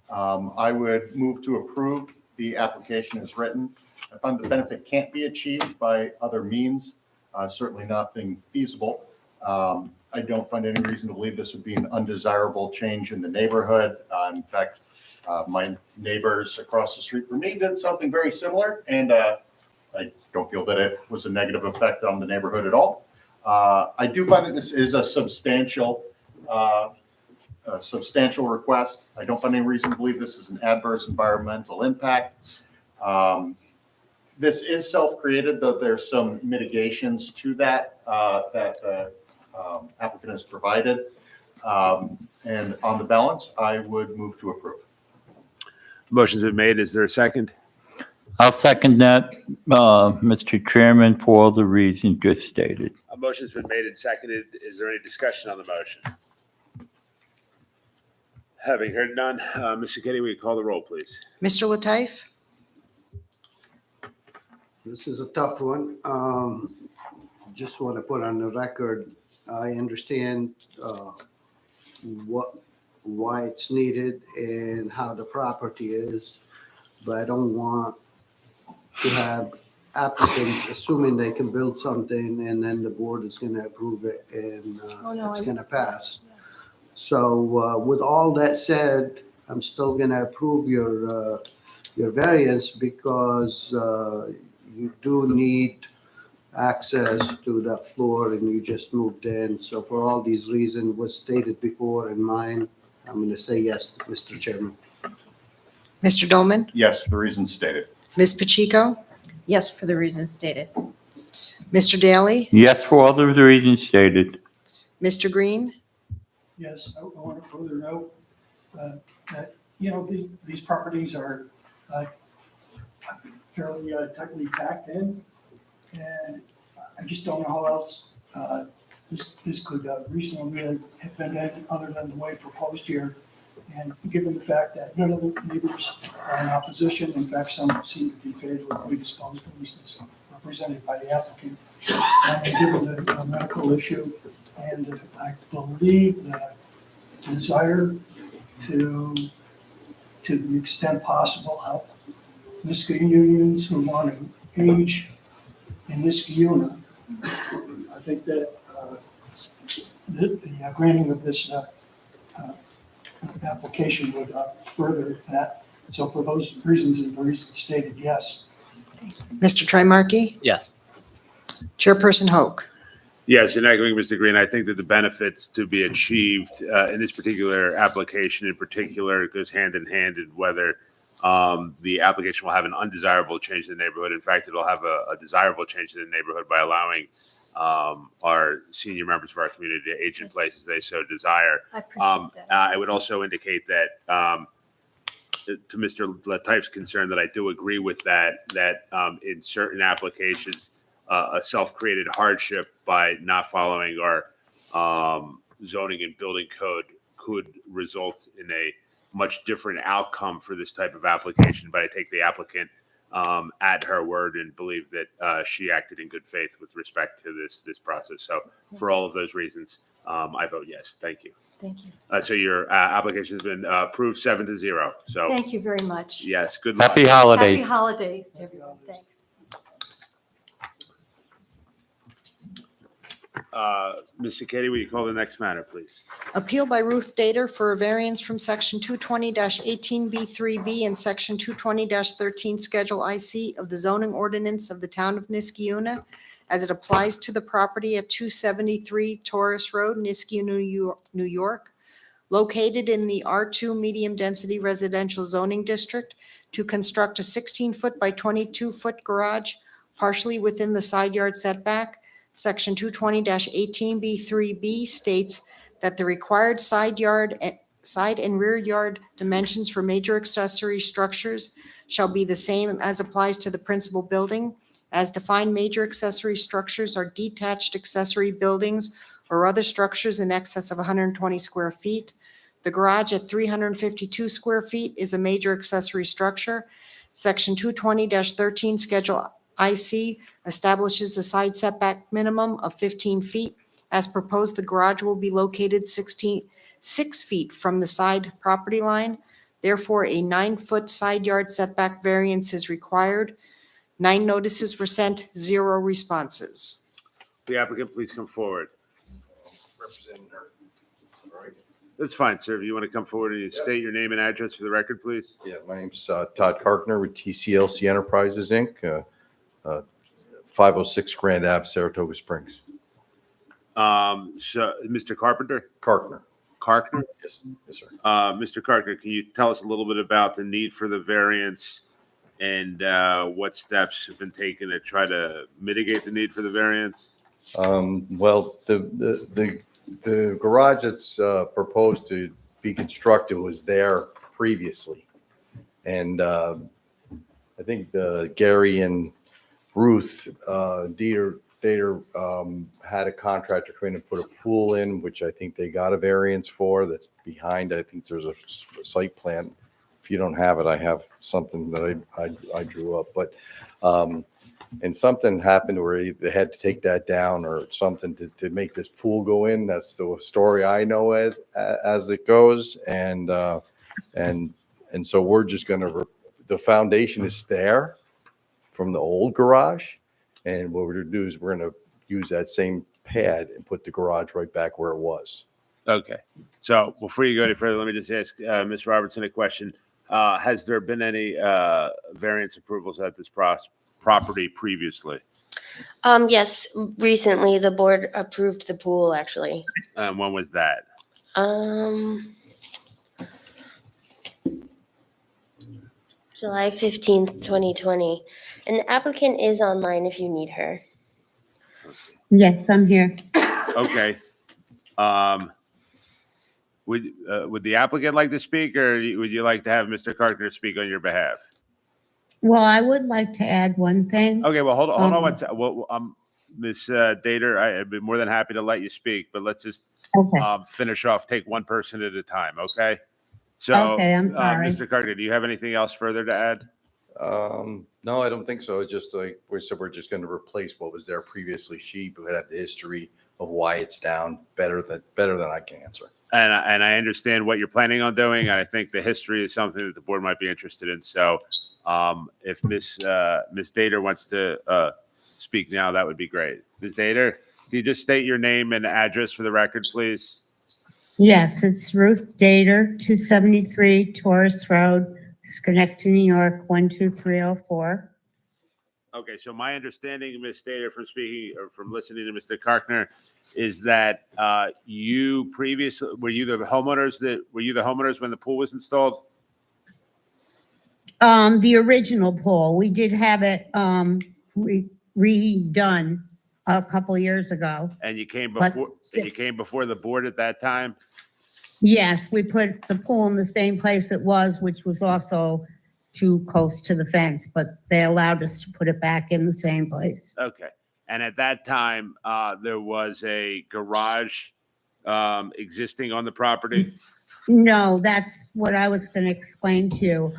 I would move to approve the application as written. I find the benefit can't be achieved by other means, certainly nothing feasible. I don't find any reason to believe this would be an undesirable change in the neighborhood. In fact, my neighbors across the street from me did something very similar, and I don't feel that it was a negative effect on the neighborhood at all. I do find that this is a substantial request. I don't find any reason to believe this is an adverse environmental impact. This is self-created, though there's some mitigations to that that the applicant has provided. And on the balance, I would move to approve. Motion's been made. Is there a second? I'll second that, Mr. Chairman, for all the reasons just stated. A motion's been made and seconded. Is there any discussion on the motion? Having heard none, Mr. Kitty, will you call the roll, please? Mr. Lateif, This is a tough one. Just want to put on the record, I understand why it's needed and how the property is, but I don't want to have applicants assuming they can build something and then the board is going to approve it and Oh, no, it's I- going to pass. So with all that said, I'm still going to approve your variance because you do need access to that floor and you just moved in. So for all these reasons was stated before in mine, I'm going to say yes, Mr. Chairman. Mr. Dolman? Yes, the reasons stated. Ms. Pacheco? Yes, for the reasons stated. Mr. Daly? Yes, for all the reasons stated. Mr. Green? Yes, I want to further note that, these properties are fairly tightly packed in, and I just don't know how else this could reasonably have been done other than the way proposed here. And given the fact that none of the neighbors are in opposition, in fact, some seem to be favorably disposed, at least as represented by the applicant, and given the medical issue, and I believe the desire to the extent possible, help Niskayunians who want to age in Niskayuna. I think that the granting of this application would further that. So for those reasons and the reasons stated, yes. Mr. Trimarchi? Yes. Chairperson Hoke? Yes, and echoing Mr. Green, I think that the benefits to be achieved in this particular application in particular goes hand in hand in whether the application will have an undesirable change in the neighborhood. In fact, it'll have a desirable change in the neighborhood by allowing our senior members of our community to age in place as they so desire. I appreciate that. I would also indicate that to Mr. Lataif's concern that I do agree with that in certain applications, a self-created hardship by not following our zoning and building code could result in a much different outcome for this type of application. But I take the applicant at her word and believe that she acted in good faith with respect to this process. So for all of those reasons, I vote yes. Thank you. Thank you. So your application has been approved 7-0. So Thank you very much. yes, good luck. Happy holidays. Happy holidays to everyone. Thanks. Ms. Saketi, will you call the next matter, please? Appeal by Ruth Dater for a variance from section 220-18B3B and section 220-13 Schedule IC of the zoning ordinance of the town of Niskayuna as it applies to the property at 273 Taurus Road, Niskayuna, New York, located in the R2 Medium Density Residential Zoning District, to construct a 16-foot by 22-foot garage partially within the side yard setback. Section 220-18B3B states that the required side and rear yard dimensions for major accessory structures shall be the same as applies to the principal building. As defined, major accessory structures are detached accessory buildings or other structures in excess of 120 square feet. The garage at 352 square feet is a major accessory structure. Section 220-13 Schedule IC establishes the side setback minimum of 15 feet. As proposed, the garage will be located 6 feet from the side property line. Therefore, a 9-foot side yard setback variance is required. 9 notices were sent, 0 responses. The applicant, please come forward. Representing her. All right. That's fine, sir. If you want to come forward and you state your name and address for the record, please. Yeah, my name's Todd Carkner with TCLC Enterprises, Inc., 506 Grand Ave, Saratoga Springs. So, Mr. Carpenter? Carkner. Carkner? Yes, yes, sir. Mr. Carkner, can you tell us a little bit about the need for the variance and what steps have been taken to try to mitigate the need for the variance? Well, the garage that's proposed to be constructed was there previously. And I think Gary and Ruth Dater had a contractor come in and put a pool in, which I think they got a variance for. That's behind. I think there's a site plan if you don't have it, I have something that I drew up, but, and something happened where they had to take that down or something to make this pool go in. That's the story I know as it goes. And so we're just gonna, the foundation is there from the old garage. And what we're gonna do is we're gonna use that same pad and put the garage right back where it was. Okay. So before you go any further, let me just ask Ms. Robertson a question. Has there been any variance approvals at this property previously? Yes, recently the board approved the pool, actually. When was that? July 15th, 2020. And the applicant is online if you need her. Yes, I'm here. Okay. Would the applicant like to speak, or would you like to have Mr. Carpenter speak on your behalf? Well, I would like to add one thing. Okay, well, hold on one second. Well, Ms. Dater, I'd be more than happy to let you speak, but let's just Okay. finish off, take one person at a time, okay? So, Okay, I'm sorry. Mr. Carpenter, do you have anything else further to add? No, I don't think so. It's just like we said, we're just going to replace what was there previously. She would have the history of why it's down better than I can answer. And I understand what you're planning on doing, and I think the history is something that the board might be interested in. So, if Ms. Dater wants to speak now, that would be great. Ms. Dater, can you just state your name and address for the record, please? Yes, it's Ruth Dater, 273 Taurus Road, Schenectady, New York, 12304. Okay, so my understanding, Ms. Dater, from speaking or from listening to Mr. Karkner, is that you previously were you the homeowners when the pool was installed? The original pool, we did have it redone a couple years ago. And you came But- before the board at that time? Yes, we put the pool in the same place it was, which was also too close to the fence, but they allowed us to put it back in the same place. Okay. And at that time, there was a garage existing on the property? No, that's what I was going to explain to you.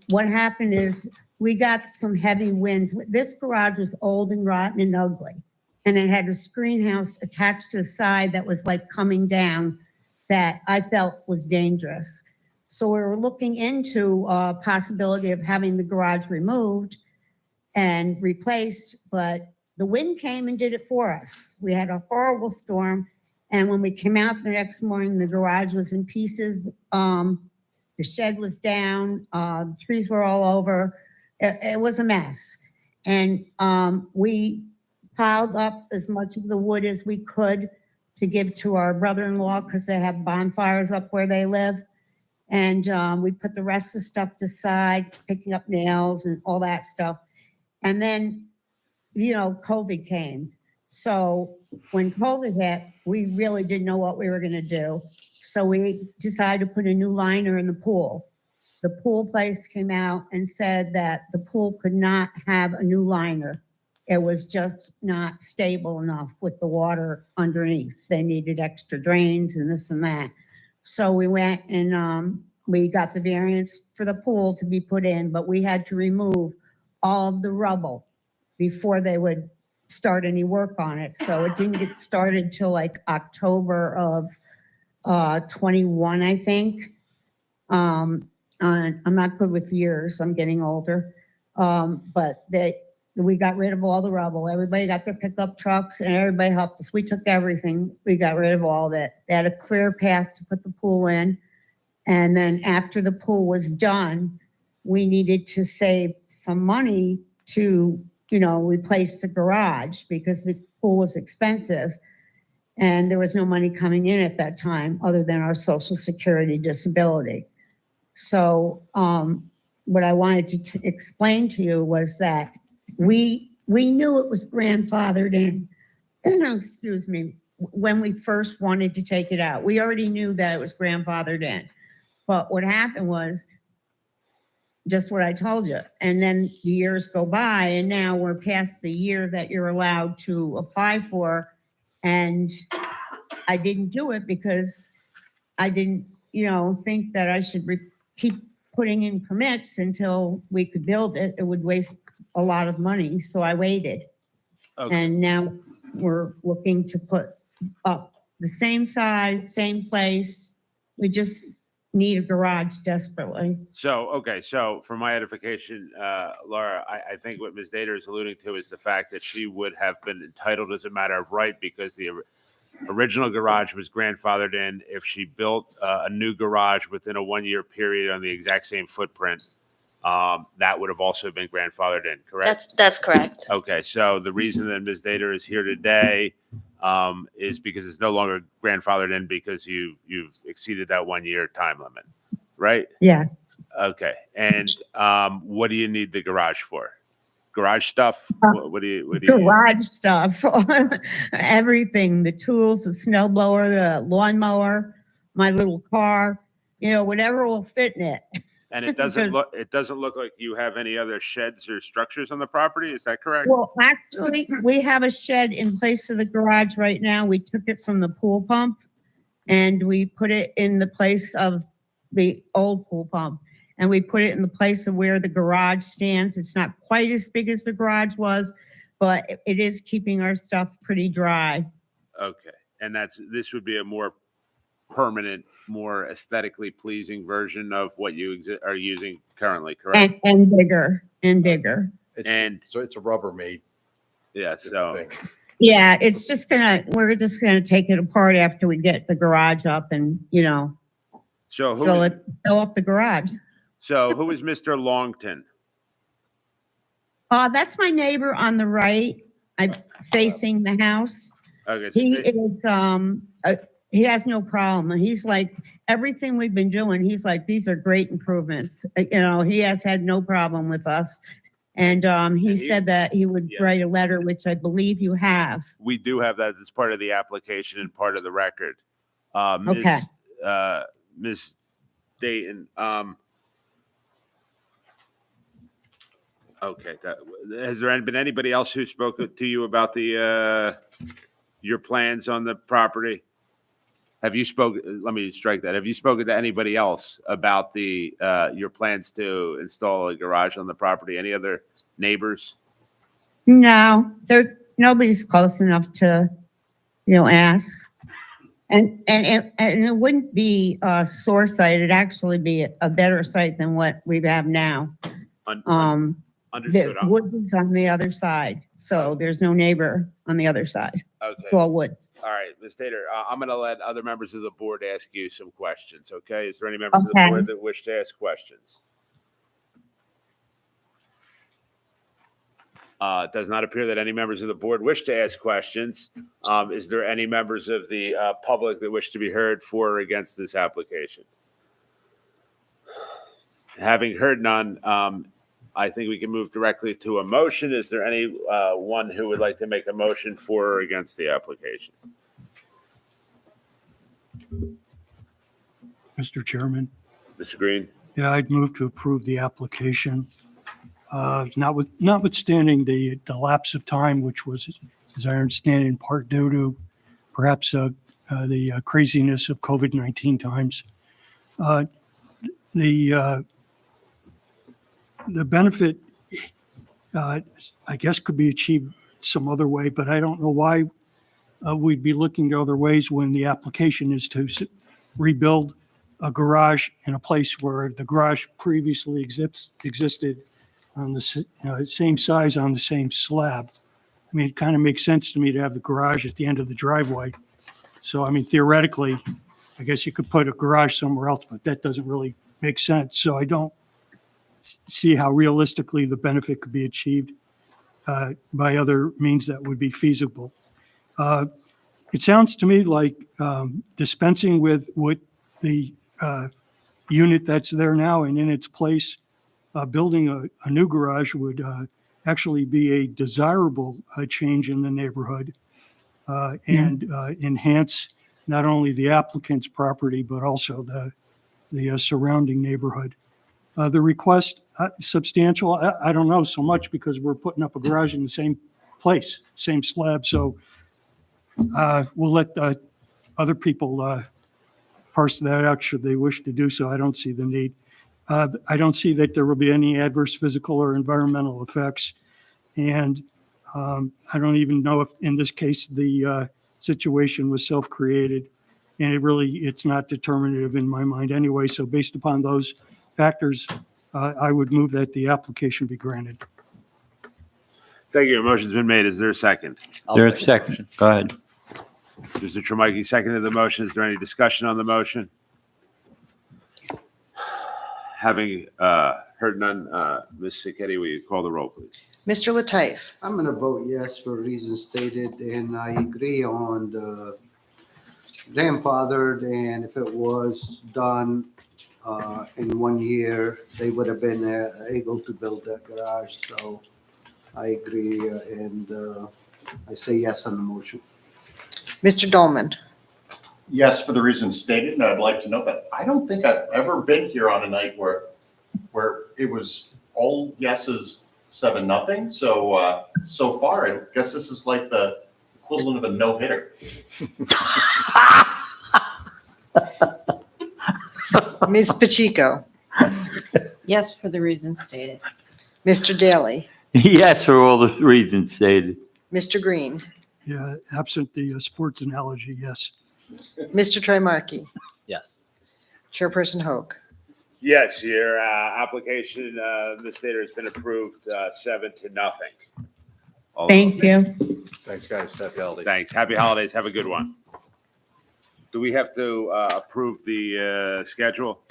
What happened is we got some heavy winds. This garage was old and rotten and ugly. And it had a screen house attached to the side that was like coming down that I felt was dangerous. So we were looking into a possibility of having the garage removed and replaced, but the wind came and did it for us. We had a horrible storm. And when we came out the next morning, the garage was in pieces. The shed was down, trees were all over. It was a mess. And we piled up as much of the wood as we could to give to our brother-in-law because they have bonfires up where they live. And we put the rest of the stuff aside, picking up nails and all that stuff. And then, COVID came. So when COVID hit, we really didn't know what we were going to do. So we decided to put a new liner in the pool. The pool place came out and said that the pool could not have a new liner. It was just not stable enough with the water underneath. They needed extra drains and this and that. So we went and we got the variance for the pool to be put in, but we had to remove all of the rubble before they would start any work on it. So it didn't get started till like October of 21, I think. I'm not good with years. I'm getting older. But we got rid of all the rubble. Everybody got their pickup trucks and everybody helped us. We took everything. We got rid of all of it. They had a clear path to put the pool in. And then after the pool was done, we needed to save some money to, replace the garage because the pool was expensive. And there was no money coming in at that time other than our Social Security disability. So what I wanted to explain to you was that we knew it was grandfathered in, excuse me, when we first wanted to take it out. We already knew that it was grandfathered in. But what happened was just what I told you. And then the years go by and now we're past the year that you're allowed to apply for. And I didn't do it because I didn't, think that I should keep putting in permits until we could build it. It would waste a lot of money, so I waited. Okay. And now we're looking to put up the same size, same place. We just need a garage desperately. So, okay, so for my edification, Laura, I think what Ms. Dater is alluding to is the fact that she would have been entitled as a matter of right because the original garage was grandfathered in. If she built a new garage within a 1-year period on the exact same footprint, that would have also been grandfathered in, correct? That's correct. Okay, so the reason that Ms. Dater is here today is because it's no longer grandfathered in because you've exceeded that 1-year time limit, right? Yeah. Okay, and what do you need the garage for? Garage stuff? What do you? Garage stuff, everything, the tools, the snow blower, the lawnmower, my little car, whatever will fit in it. And it doesn't look like you have any other sheds or structures on the property. Is that correct? Well, actually, we have a shed in place of the garage right now. We took it from the pool pump and we put it in the place of the old pool pump. And we put it in the place of where the garage stands. It's not quite as big as the garage was, but it is keeping our stuff pretty dry. Okay, and this would be a more permanent, more aesthetically pleasing version of what you are using currently, correct? And bigger and bigger. So it's a Rubbermaid. Yeah, so thing. Yeah, we're just gonna take it apart after we get the garage up and, so fill up the garage. So who is Mr. Longton? That's my neighbor on the right. I'm facing the house. Okay, so He is, he has no problem. He's like, everything we've been doing, he's like, these are great improvements. He has had no problem with us. And he said that he would write a letter, which I believe you have. we do have that as part of the application and part of the record. Okay. Ms. Dayton, okay, has there been anybody else who spoke to you about your plans on the property? Have you spoken, let me strike that. Have you spoken to anybody else about your plans to install a garage on the property? Any other neighbors? No, nobody's close enough to, ask. And it wouldn't be a sore site. It'd actually be a better site than what we have now. Understood. The woods is on the other side, so there's no neighbor on the other side. Okay. It's all woods. All right, Ms. Tater, I'm going to let other members of the board ask you some questions, okay? Is there any members of the Okay. board that wish to ask questions? It does not appear that any members of the board wish to ask questions. Is there any members of the public that wish to be heard for or against this application? Having heard none, I think we can move directly to a motion. Is there any one who would like to make a motion for or against the application? Mr. Chairman. Mr. Green? Yeah, I'd move to approve the application. Notwithstanding the lapse of time, which was, as I understand, in part due to perhaps the craziness of COVID-19 times. The benefit, I guess, could be achieved some other way, but I don't know why we'd be looking to other ways when the application is to rebuild a garage in a place where the garage previously existed on the same size on the same slab. I mean, it kind of makes sense to me to have the garage at the end of the driveway. So, I mean, theoretically, I guess you could put a garage somewhere else, but that doesn't really make sense. So I don't see how realistically the benefit could be achieved by other means that would be feasible. It sounds to me like dispensing with what the unit that's there now and in its place, building a new garage would actually be a desirable change in the neighborhood and enhance not only the applicant's property, but also the surrounding neighborhood. The request, substantial, I don't know so much because we're putting up a garage in the same place, same slab. So we'll let other people parse that out should they wish to do so. I don't see the need. I don't see that there will be any adverse physical or environmental effects. And I don't even know if, in this case, the situation was self-created. And it's not determinative in my mind anyway. So based upon those factors, I would move that the application be granted. Thank you. A motion's been made. Is there a second? There's a second. Go ahead. Mr. Tremeke seconded the motion. Is there any discussion on the motion? Having heard none, Ms. Sacchetti, will you call the roll, please? Mr. Latif, I'm going to vote yes for reasons stated, and I agree on the grandfathered, and if it was done in 1 year, they would have been able to build that garage. So I agree, and I say yes on the motion. Mr. Dolman, Yes, for the reasons stated, and I'd like to know that I don't think I've ever been here on a night where it was all yeses, 7-0. So, so far, I guess this is like the equivalent of a no-hitter. Ms. Pacheco, Yes, for the reasons stated. Mr. Daly, Yes, for all the reasons stated. Mr. Green, Yeah, absent the sports analogy, yes. Mr. Trimarchi, Yes. Chairperson Hoag. Yes, your application, Ms. Stater, has been approved 7-0. All Thank you. Thanks, guys. Happy holidays. Thanks. Happy holidays. Have a good one. Do we have to approve the schedule?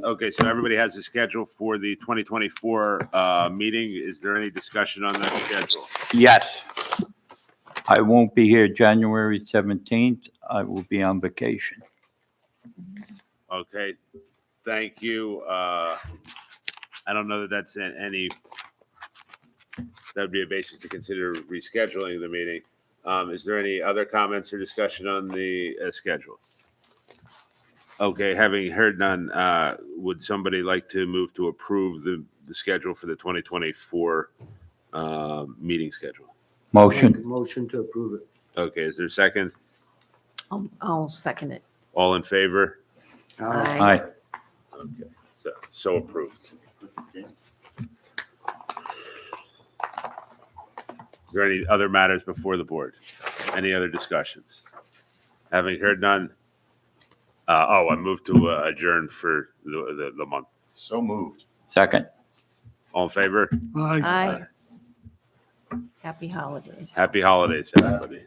Okay, so everybody has a schedule for the 2024 meeting. Is there any discussion on that schedule? Yes. I won't be here January 17th. I will be on vacation. Okay, thank you. I don't know that that's any, that would be a basis to consider rescheduling the meeting. Is there any other comments or discussion on the schedule? Okay, having heard none, would somebody like to move to approve the schedule for the 2024 meeting schedule? Motion. Motion to approve it. Okay, is there a second? I'll second it. All in favor? Aye. Okay, so approved. Is there any other matters before the board? Any other discussions? Having heard none, I move to adjourn for the month. So moved. Second. All in favor? Aye. Aye. Happy holidays. Happy holidays, everybody.